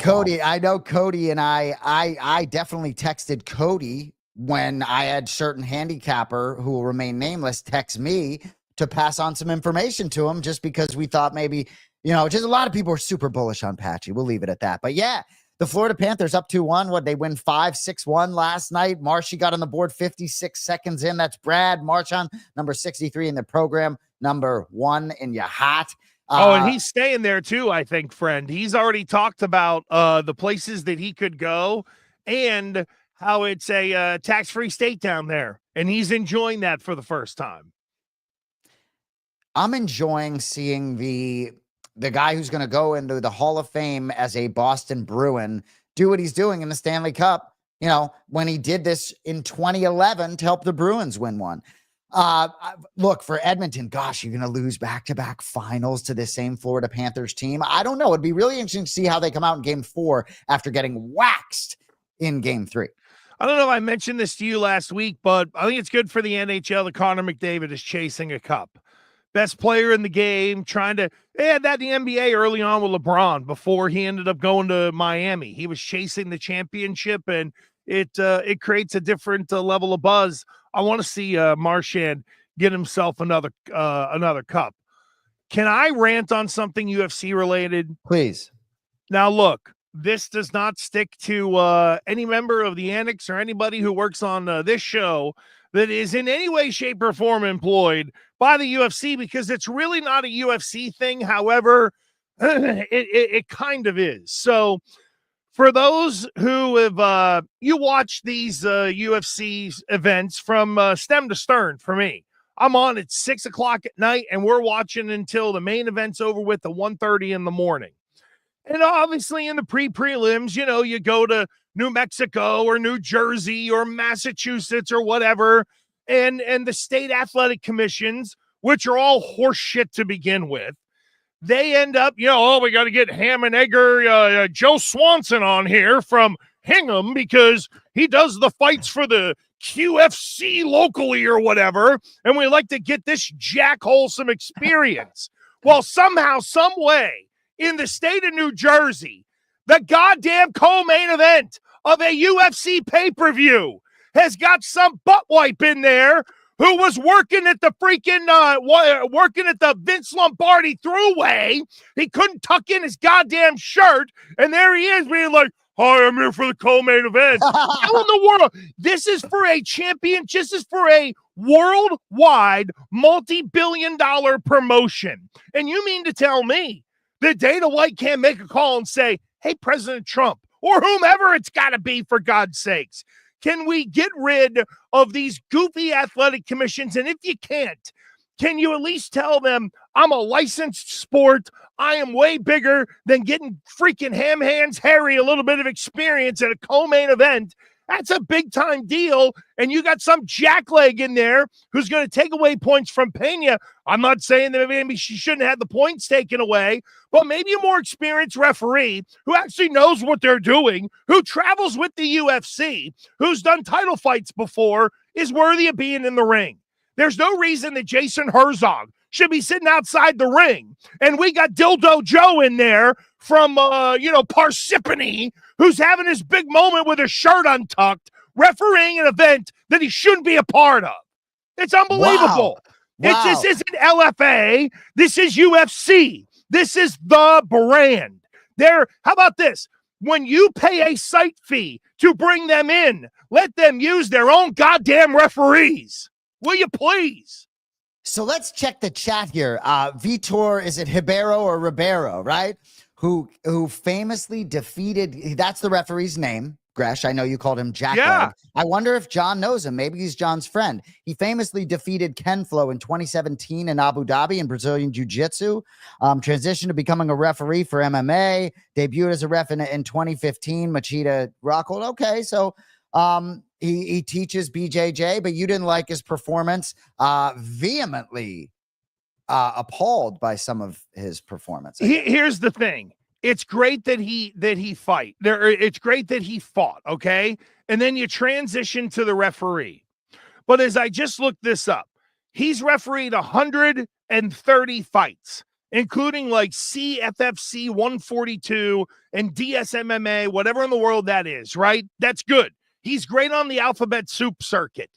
Cody, I know Cody and I definitely texted Cody when I had certain handicapper who will remain nameless text me to pass on some information to him just because we thought maybe, just a lot of people were super bullish on Patchy. We'll leave it at that. But yeah, the Florida Panthers up 2-1. What, they win 5-6-1 last night. Marshy got on the board 56 seconds in. That's Brad Marchand, number 63 in the program, number 1 in your hat. And he's staying there too, I think, friend. He's already talked about the places that he could go and how it's a tax-free state down there. And he's enjoying that for the first time. I'm enjoying seeing the guy who's going to go into the Hall of Fame as a Boston Bruin do what he's doing in the Stanley Cup, when he did this in 2011 to help the Bruins win one. Look, for Edmonton, gosh, you're going to lose back-to-back finals to the same Florida Panthers team. I don't know. It'd be really interesting to see how they come out in game 4 after getting waxed in game 3. I don't know if I mentioned this to you last week, but I think it's good for the NHL that Connor McDavid is chasing a cup. Best player in the game, they had that in the NBA early on with LeBron before he ended up going to Miami. He was chasing the championship, and it creates a different level of buzz. I want to see Marchand get himself another cup. Can I rant on something UFC related? Please. Now, look, this does not stick to any member of the Annex or anybody who works on this show that is in any way, shape, or form employed by the UFC, because it's really not a UFC thing. However, it kind of is. So for those who have, you watch these UFC events from stem to stern. For me, I'm on at 6 o'clock at night, and we're watching until the main event's over with at 1:30 in the morning. And obviously in the prelims, you go to New Mexico or New Jersey or Massachusetts or whatever, and the state athletic commissions, which are all horse shit to begin with, they end up, we got to get Ham and Egger, Joe Swanson on here from Hingham because he does the fights for the QFC locally or whatever, and we like to get this Jack Wholesome experience. Well, somehow, some way, in the state of New Jersey, the goddamn co-main event of a UFC pay-per-view has got some butt wipe in there who was working at the freaking working at the Vince Lombardi Thruway. He couldn't tuck in his goddamn shirt, and there he is being like, "Hi, I'm here for the co-main event." How in the world? This is for a champion. This is for a worldwide multi-billion-dollar promotion. And you mean to tell me that Dana White can't make a call and say, "Hey, President Trump," or whomever it's got to be, for God's sakes, can we get rid of these goofy athletic commissions? And if you can't, can you at least tell them, I'm a licensed sport. I am way bigger than getting freaking ham hands Harry a little bit of experience at a co-main event. That's a big time deal. And you got some jackleg in there who's going to take away points from Pena. I'm not saying that maybe she shouldn't have the points taken away, but maybe a more experienced referee who actually knows what they're doing, who travels with the UFC, who's done title fights before, is worthy of being in the ring. There's no reason that Jason Herzog should be sitting outside the ring. And we got Dildo Joe in there from, Parsippany, who's having his big moment with his shirt untucked, refereeing an event that he shouldn't be a part of. It's unbelievable. Wow. This isn't LFA. This is UFC. This is the brand. How about this? When you pay a site fee to bring them in, let them use their own goddamn referees. Will you please? So let's check the chat here. Vitor, is it Ribeiro or Ribeiro, right? Who famously defeated, that's the referee's name. Gresh, I know you called him Jack. Yeah. I wonder if John knows him. Maybe he's John's friend. He famously defeated Ken Flo in 2017 in Abu Dhabi in Brazilian Jiu-Jitsu. Transitioned to becoming a referee for MMA. Debuted as a ref in 2015. Machida Rockhold. Okay, so he teaches BJJ, but you didn't like his performance. Vehemently appalled by some of his performance. Here's the thing. It's great that he fight there. It's great that he fought. Okay. And then you transition to the referee. But as I just looked this up, he's refereed 130 fights, including like CFFC 142 and DSMMA, whatever in the world that is, right? That's good. He's great on the alphabet soup circuit.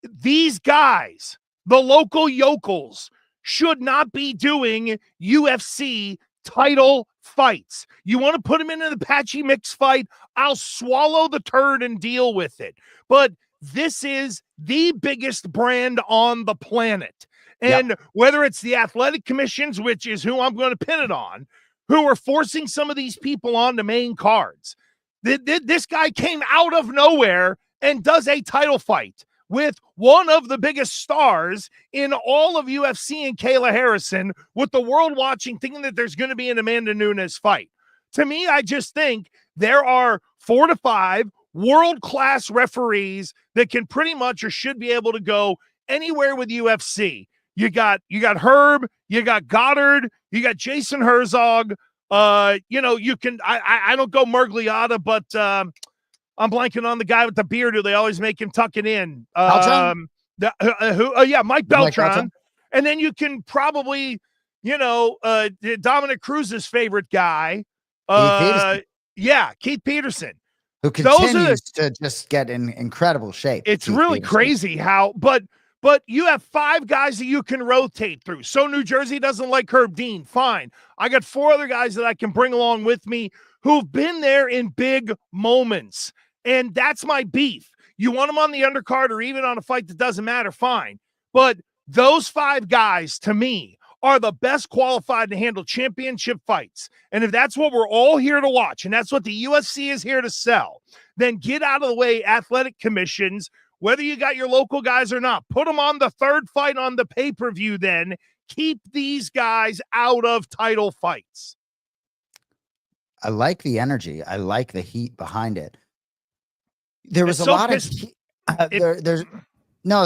These guys, the local yokels, should not be doing UFC title fights. You want to put him into the Patchy mix fight? I'll swallow the turd and deal with it. But this is the biggest brand on the planet. And whether it's the athletic commissions, which is who I'm going to pin it on, who are forcing some of these people on the main cards. This guy came out of nowhere and does a title fight with one of the biggest stars in all of UFC and Kayla Harrison, with the world watching, thinking that there's going to be an Amanda Nunes fight. To me, I just think there are 4 to 5 world-class referees that can pretty much or should be able to go anywhere with UFC. You got Herb, you got Goddard, you got Jason Herzog. You can, I don't go Mergliotta, but I'm blanking on the guy with the beard who they always make him tuck it in. Mike Beltran. And then you can probably, Dominic Cruz's favorite guy. Keith Peterson. Who continues to just get in incredible shape. It's really crazy how, but you have 5 guys that you can rotate through. So New Jersey doesn't like Herb Dean. Fine. I got 4 other guys that I can bring along with me who've been there in big moments. And that's my beef. You want them on the undercard or even on a fight that doesn't matter, fine. But those 5 guys, to me, are the best qualified to handle championship fights. And if that's what we're all here to watch, and that's what the UFC is here to sell, then get out of the way, athletic commissions, whether you got your local guys or not. Put them on the 3rd fight on the pay-per-view then. Keep these guys out of title fights. I like the energy. I like the heat behind it. There was a lot of there's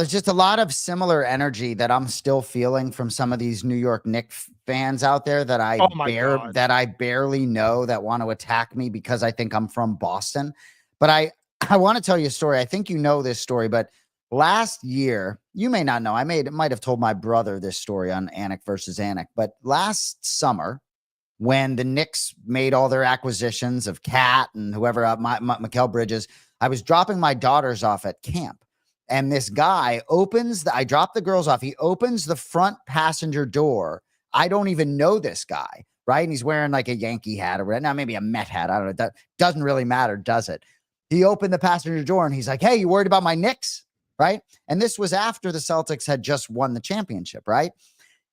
just a lot of similar energy that I'm still feeling from some of these New York Knicks fans out there that I barely know, that want to attack me because I think I'm from Boston. But I want to tell you a story. I think you know this story, but last year, you may not know. I might have told my brother this story on Anik versus Anik, but last summer, when the Knicks made all their acquisitions of Cat and whoever, Mikal Bridges, I was dropping my daughters off at camp, and this guy I dropped the girls off. He opens the front passenger door. I don't even know this guy, right? And he's wearing like a Yankee hat or now maybe a Met hat. I don't know. That doesn't really matter, does it? He opened the passenger door and he's like, "Hey, you worried about my Knicks?" Right? And this was after the Celtics had just won the championship, right?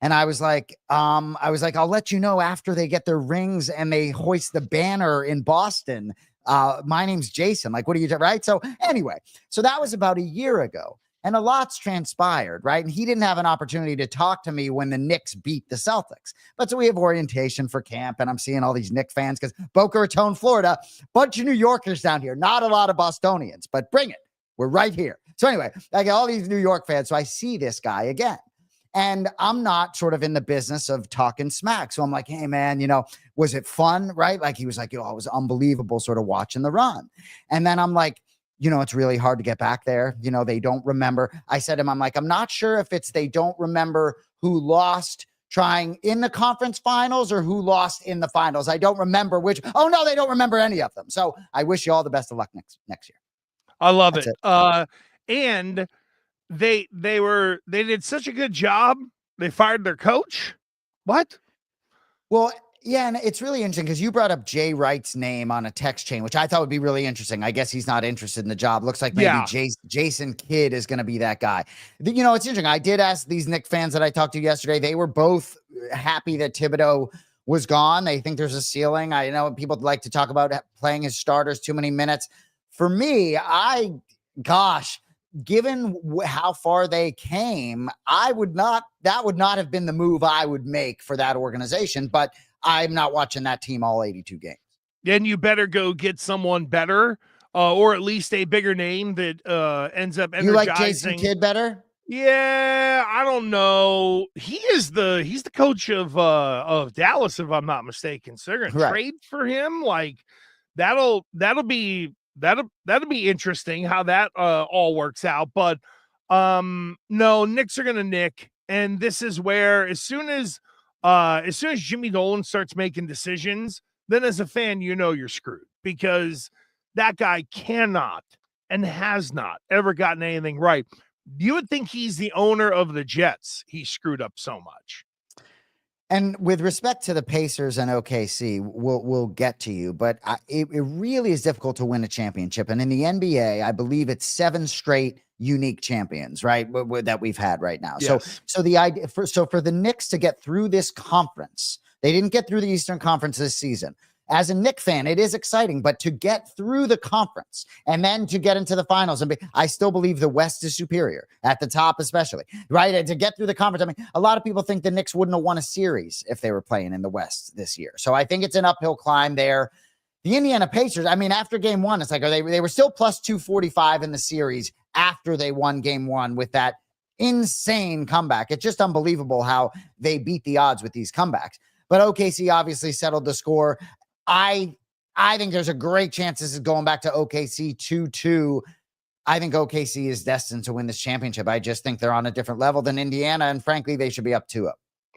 And I was like, I'll let you know after they get their rings and they hoist the banner in Boston. My name's Jason. Like, what are you doing? Right. So anyway, so that was about a year ago and a lot's transpired. Right. And he didn't have an opportunity to talk to me when the Knicks beat the Celtics. But so we have orientation for camp and I'm seeing all these Knicks fans because Boca Raton, Florida, bunch of New Yorkers down here, not a lot of Bostonians, but bring it. We're right here. So anyway, I got all these New York fans. So I see this guy again. And I'm not sort of in the business of talking smack. So I'm like, "Hey, man, was it fun?" Right? Like he was like, "It was unbelievable sort of watching the run." And then I'm like, it's really hard to get back there. They don't remember. I said to him, I'm like, "I'm not sure if it's they don't remember who lost trying in the conference finals or who lost in the finals. I don't remember which. Oh, no, they don't remember any of them. So I wish you all the best of luck next year." I love it. And they did such a good job. They fired their coach. What? Well, yeah, and it's really interesting because you brought up Jay Wright's name on a text chain, which I thought would be really interesting. I guess he's not interested in the job. Looks like maybe Yeah. Jason Kidd is going to be that guy. You know, it's interesting. I did ask these Knicks fans that I talked to yesterday. They were both happy that Thibodeau was gone. They think there's a ceiling. I know people like to talk about playing his starters too many minutes. For me, given how far they came, that would not have been the move I would make for that organization, but I'm not watching that team all 82 games. Then you better go get someone better, or at least a bigger name that ends up energizing. You like Jason Kidd better? Yeah, I don't know. He's the coach of Dallas, if I'm not mistaken. So they're gonna trade for him. Like that'll be interesting how that all works out. But no, Knicks are gonna nick, and this is where as soon as Jimmy Dolan starts making decisions, then as a fan, you know you're screwed, because that guy cannot and has not ever gotten anything right. You would think he's the owner of the Jets. He screwed up so much. And with respect to the Pacers and OKC, we'll get to you, but it really is difficult to win a championship. And in the NBA, I believe it's 7 straight unique champions, right? That we've had right now. Yes. So the idea for the Knicks to get through this conference, they didn't get through the Eastern Conference this season. As a Knicks fan, it is exciting, but to get through the conference and then to get into the finals, I still believe the West is superior at the top, especially, right? And to get through the conference, I mean, a lot of people think the Knicks wouldn't have won a series if they were playing in the West this year. So I think it's an uphill climb there. The Indiana Pacers, I mean, after game one, it's like they were still plus 245 in the series after they won game one with that insane comeback. It's just unbelievable how they beat the odds with these comebacks. But OKC obviously settled the score. I think there's a great chance this is going back to OKC 2-2. I think OKC is destined to win this championship. I just think they're on a different level than Indiana, and frankly, they should be up 2-0.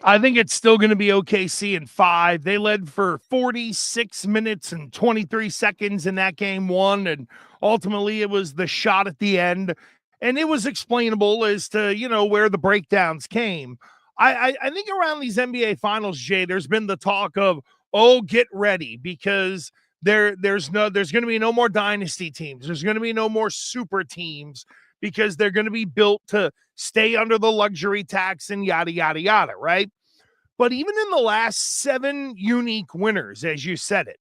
I think it's still going to be OKC in 5. They led for 46 minutes and 23 seconds in that game one, and ultimately it was the shot at the end, and it was explainable as to, where the breakdowns came. I think around these NBA finals, Jay, there's been the talk of, get ready, because there's going to be no more dynasty teams. There's going to be no more super teams, because they're going to be built to stay under the luxury tax and yada, yada, yada, right? But even in the last 7 unique winners, as you said it,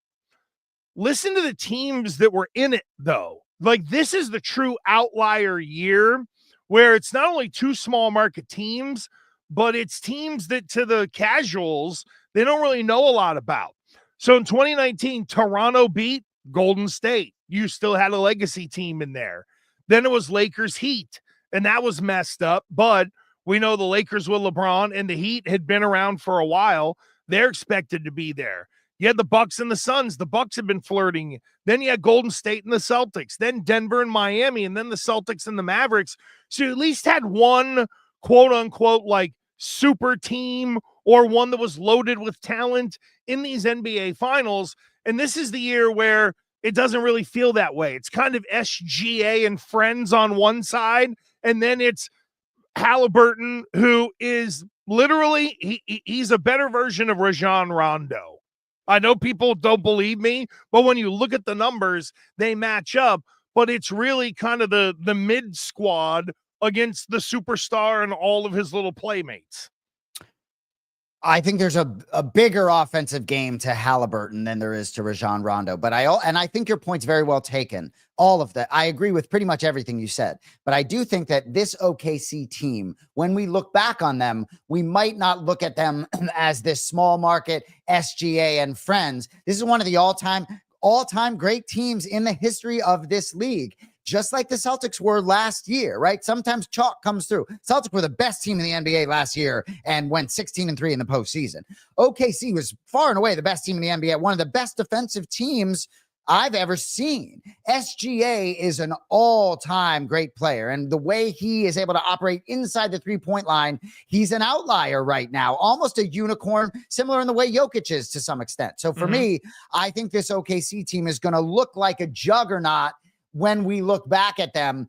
listen to the teams that were in it, though. Like, this is the true outlier year where it's not only 2 small market teams, but it's teams that to the casuals, they don't really know a lot about. So in 2019, Toronto beat Golden State. You still had a legacy team in there. Then it was Lakers Heat, and that was messed up. But we know the Lakers with LeBron and the Heat had been around for a while. They're expected to be there. You had the Bucks and the Suns. The Bucks have been flirting. Then you had Golden State and the Celtics. Then Denver and Miami, and then the Celtics and the Mavericks. So you at least had one quote-unquote like super team, or one that was loaded with talent in these NBA finals. And this is the year where it doesn't really feel that way. It's kind of SGA and friends on one side, and then it's Halliburton, who is literally, he's a better version of Rajon Rondo. I know people don't believe me, but when you look at the numbers, they match up. But it's really kind of the mid squad against the superstar and all of his little playmates. I think there's a bigger offensive game to Halliburton than there is to Rajon Rondo, but I think your point's very well taken. All of that. I agree with pretty much everything you said, but I do think that this OKC team, when we look back on them, we might not look at them as this small market SGA and friends. This is one of the all-time great teams in the history of this league. Just like the Celtics were last year, right? Sometimes chalk comes through. Celtics were the best team in the NBA last year and went 16-3 in the postseason. OKC was far and away the best team in the NBA, one of the best defensive teams I've ever seen. SGA is an all-time great player, and the way he is able to operate inside the three-point line, he's an outlier right now, almost a unicorn, similar in the way Jokic is to some extent. So for me, I think this OKC team is going to look like a juggernaut when we look back at them.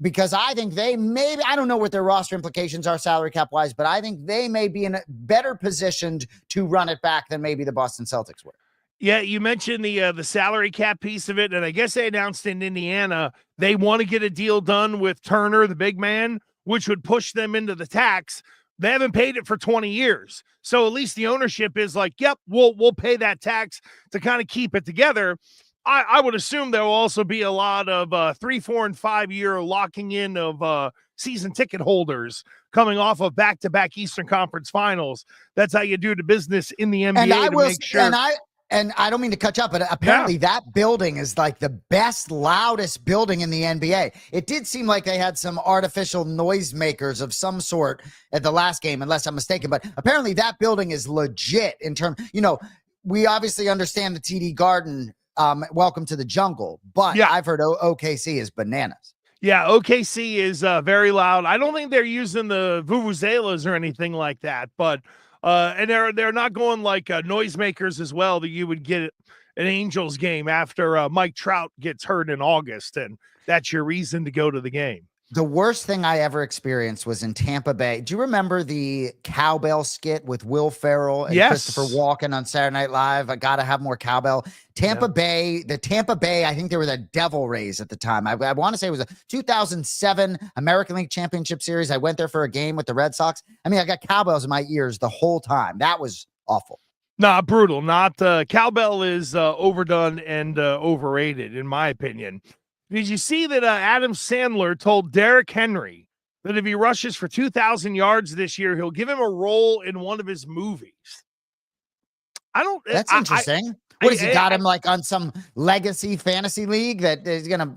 because I think they maybe, I don't know what their roster implications are salary cap wise, but I think they may be in a better positioned to run it back than maybe the Boston Celtics were. Yeah, you mentioned the salary cap piece of it, and I guess they announced in Indiana they want to get a deal done with Turner, the big man, which would push them into the tax. They haven't paid it for 20 years, so at least the ownership is like, "Yep, we'll pay that tax to kind of keep it together." I would assume there will also be a lot of 3, 4, and 5 year locking in of season ticket holders coming off of back-to-back Eastern Conference Finals. That's how you do the business in the NBA. And I will, make sure. And I don't mean to cut you up, but apparently that building is like the best, loudest building in the NBA. It did seem like they had some artificial noisemakers of some sort at the last game, unless I'm mistaken. But apparently that building is legit in terms, we obviously understand the TD Garden, welcome to the jungle, but I've heard OKC is bananas. Yeah, OKC is very loud. I don't think they're using the vuvuzelas or anything like that, but and they're not going like noisemakers as well that you would get at an Angels game after Mike Trout gets hurt in August, and that's your reason to go to the game. The worst thing I ever experienced was in Tampa Bay. Do you remember the cowbell skit with Will Ferrell and Christopher Walken on Saturday Night Live? I got to have more cowbell. Tampa Bay, I think they were the Devil Rays at the time. I want to say it was a 2007 American League Championship Series. I went there for a game with the Red Sox. I mean, I got cowbells in my ears the whole time. That was awful. Nah, brutal. Not cowbell is overdone and overrated, in my opinion. Did you see that Adam Sandler told Derrick Henry that if he rushes for 2,000 yards this year, he'll give him a role in one of his movies? That's interesting. What has he got him like on some legacy fantasy league that is gonna,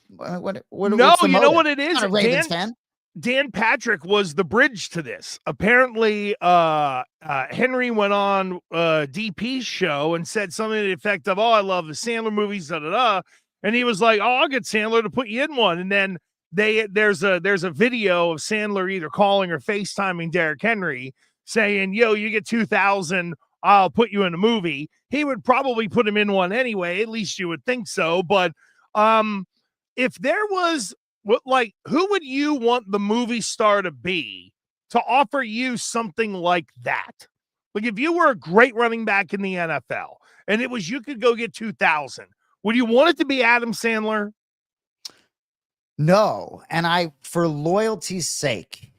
what? No, you know what it is. Not a Ravens fan. Dan Patrick was the bridge to this. Apparently, Henry went on DP's show and said something to the effect of, "Oh, I love the Sandler movies, da da da." And he was like, "Oh, I'll get Sandler to put you in one." And then there's a video of Sandler either calling or FaceTiming Derrick Henry saying, "Yo, you get 2,000, I'll put you in a movie." He would probably put him in one anyway. At least you would think so. But if there was who would you want the movie star to be to offer you something like that? Like if you were a great running back in the NFL and it was you could go get 2,000. Would you want it to be Adam Sandler? No. And for loyalty's sake,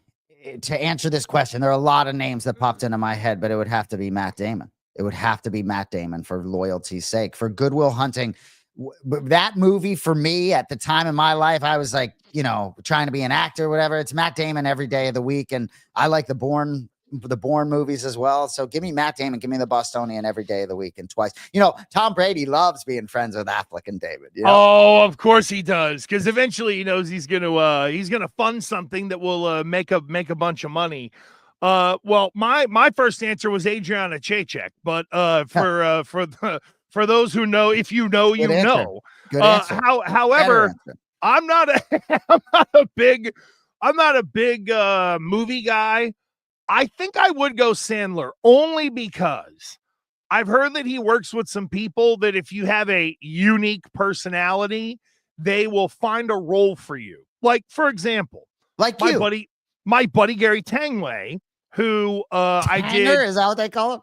to answer this question, there are a lot of names that popped into my head, but it would have to be Matt Damon. It would have to be Matt Damon for loyalty's sake. For Good Will Hunting, that movie for me at the time in my life, I was like, trying to be an actor or whatever. It's Matt Damon every day of the week. And I like the Bourne movies as well. So give me Matt Damon, give me the Bostonian every day of the week and twice. Tom Brady loves being friends with Affleck and David. Oh, of course he does, because eventually he knows he's gonna fund something that will make a bunch of money. Well, my first answer was Adriana Chaychek, but for those who know, if you know, Good answer. Good answer. However, I'm not a big movie guy. I think I would go Sandler only because I've heard that he works with some people that if you have a unique personality, they will find a role for you. Like, for example, my buddy Gary Tangway, who Is that what they call him?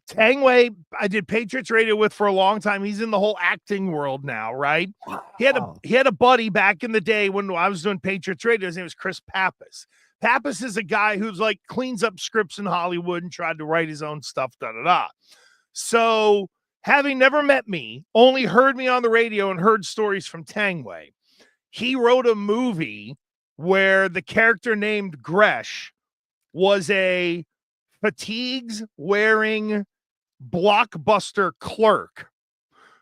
Tangway, I did Patriots Radio with for a long time. He's in the whole acting world now, right? Wow. He had a buddy back in the day when I was doing Patriots Radio. His name was Chris Pappas. Pappas is a guy who's like cleans up scripts in Hollywood and tried to write his own stuff, da-da-da. So having never met me, only heard me on the radio and heard stories from Tangway, he wrote a movie where the character named Gresh was a fatigues wearing blockbuster clerk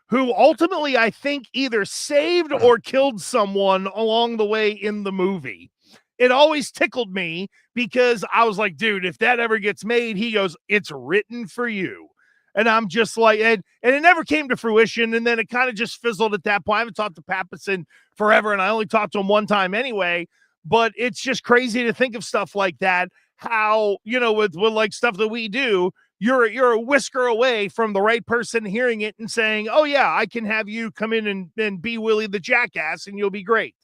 who ultimately, I think, either saved or killed someone along the way in the movie. It always tickled me because I was like, dude, if that ever gets made, he goes, it's written for you. And I'm just like, and it never came to fruition. And then it kind of just fizzled at that point. I haven't talked to Pappas in forever, and I only talked to him one time anyway. But it's just crazy to think of stuff like that. How, with like stuff that we do, you're a whisker away from the right person hearing it and saying, oh yeah, I can have you come in and be Willie the Jackass and you'll be great.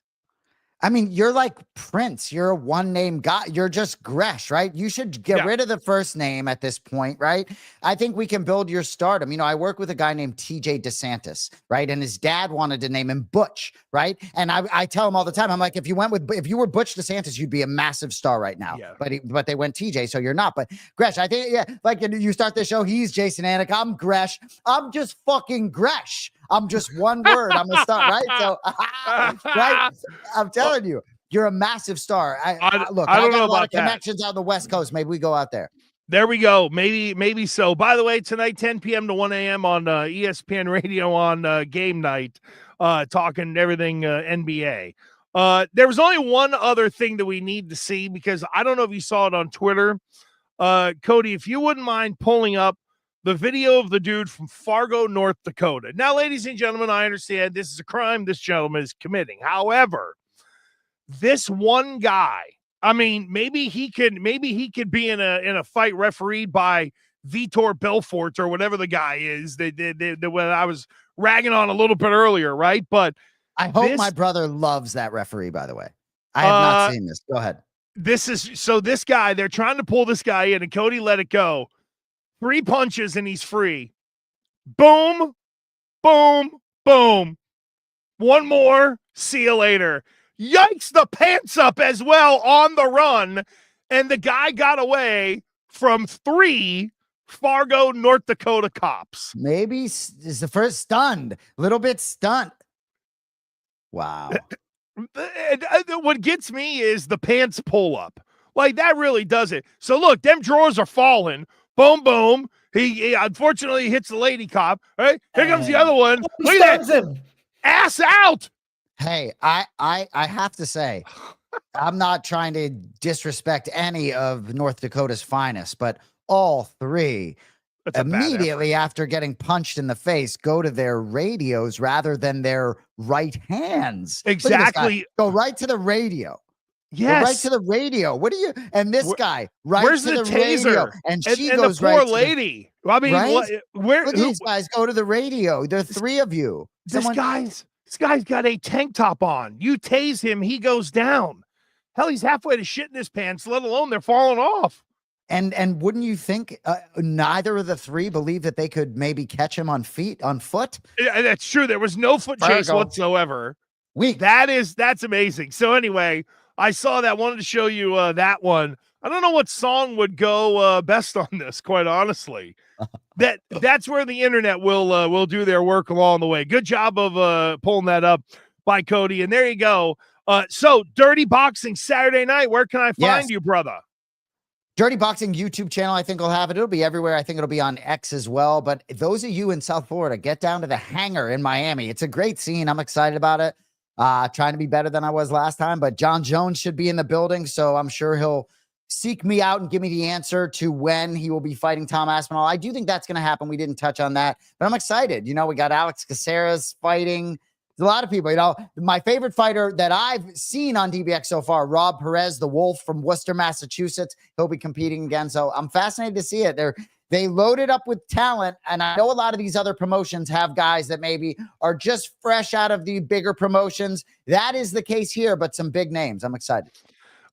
I mean, you're like Prince. You're a one-name guy. You're just Gresh, right? You should get rid of the first name at this point, right? I think we can build your stardom. You know, I work with a guy named TJ DeSantis, right? And his dad wanted to name him Butch, right? And I tell him all the time, I'm like, if you were Butch DeSantis, you'd be a massive star right now. Yeah. But they went TJ, so you're not. But Gresh, I think, like you start the show, he's Jason Anik. I'm Gresh. I'm just fucking Gresh. I'm just one word. I'm a star, right? So, right? I'm telling you, you're a massive star. Look, I don't know a lot of connections out on the West Coast. Maybe we go out there. There we go. Maybe so. By the way, tonight, 10 p.m. to 1 a.m. on ESPN Radio on game night, talking everything NBA. There was only one other thing that we need to see, because I don't know if you saw it on Twitter. Cody, if you wouldn't mind pulling up the video of the dude from Fargo, North Dakota. Now, ladies and gentlemen, I understand this is a crime this gentleman is committing. However, this one guy, I mean, maybe he could be in a fight refereed by Vitor Belfort or whatever the guy is that what I was ragging on a little bit earlier, right? But I hope my brother loves that referee, by the way. I have not seen this. Go ahead. This guy, they're trying to pull this guy in, and Cody let it go. 3 punches and he's free. Boom, boom, boom. One more. See you later. Yikes the pants up as well on the run. And the guy got away from 3 Fargo, North Dakota cops. Maybe is the first stunned. A little bit stunned. Wow. What gets me is the pants pull up. Like, that really does it. So look, them drawers are falling. Boom, boom. He unfortunately hits the lady cop. Right? Here comes the other one. Look at that. Him. Ass out. Hey, I have to say, I'm not trying to disrespect any of North Dakota's finest, but all 3 immediately after getting punched in the face go to their radios rather than their right hands. Exactly. Go right to the radio. Yes. Go right to the radio. What do you? And this guy right where's to the taser? Radio, and she and goes the poor right lady. I mean, right? Where? Look at these guys go to the radio. There are 3 of you. This guy's got a tank top on. You tase him, he goes down. Hell, he's halfway to shit in his pants, let alone they're falling off. And wouldn't you think neither of the 3 believe that they could maybe catch him on foot? Yeah, that's true. There was no foot chase whatsoever. Weak. That's amazing. So anyway, I saw that. Wanted to show you that one. I don't know what song would go best on this, quite honestly. That's where the internet will do their work along the way. Good job of pulling that up by Cody. And there you go. So Dirty Boxing Saturday night. Where can I find you, brother? Dirty Boxing YouTube channel, I think will have it. It'll be everywhere. I think it'll be on X as well. But those of you in South Florida, get down to the Hangar in Miami. It's a great scene. I'm excited about it. Trying to be better than I was last time. But John Jones should be in the building, so I'm sure he'll seek me out and give me the answer to when he will be fighting Tom Aspinall. I do think that's going to happen. We didn't touch on that, but I'm excited. You know, we got Alex Caceres fighting. There's a lot of people. You know, my favorite fighter that I've seen on DBX so far, Rob Perez, the Wolf from Worcester, Massachusetts. He'll be competing again. So I'm fascinated to see it. They loaded up with talent, and I know a lot of these other promotions have guys that maybe are just fresh out of the bigger promotions. That is the case here, but some big names. I'm excited.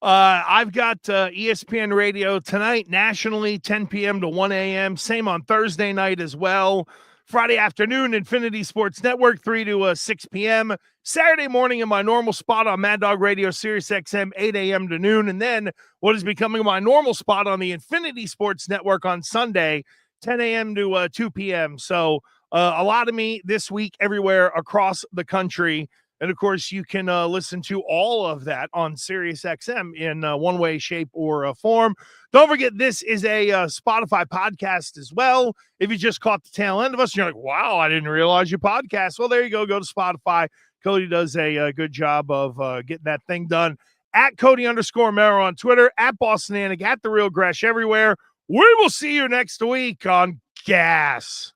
I've got ESPN Radio tonight, nationally, 10 p.m. to 1 a.m. Same on Thursday night as well. Friday afternoon, Infinity Sports Network, 3 to 6 p.m. Saturday morning in my normal spot on Mad Dog Radio, Sirius XM, 8 a.m. to noon. And then what is becoming my normal spot on the Infinity Sports Network on Sunday, 10 a.m. to 2 p.m. So a lot of me this week everywhere across the country. And, of course, you can listen to all of that on Sirius XM in one way, shape, or form. Don't forget, this is a Spotify podcast as well. If you just caught the tail end of us, you're like, wow, I didn't realize you podcast. Well, there you go. Go to Spotify. Cody does a good job of getting that thing done. At Cody_Mero on Twitter, at Boston Anik, at The Real Gresh everywhere. We will see you next week on Gas.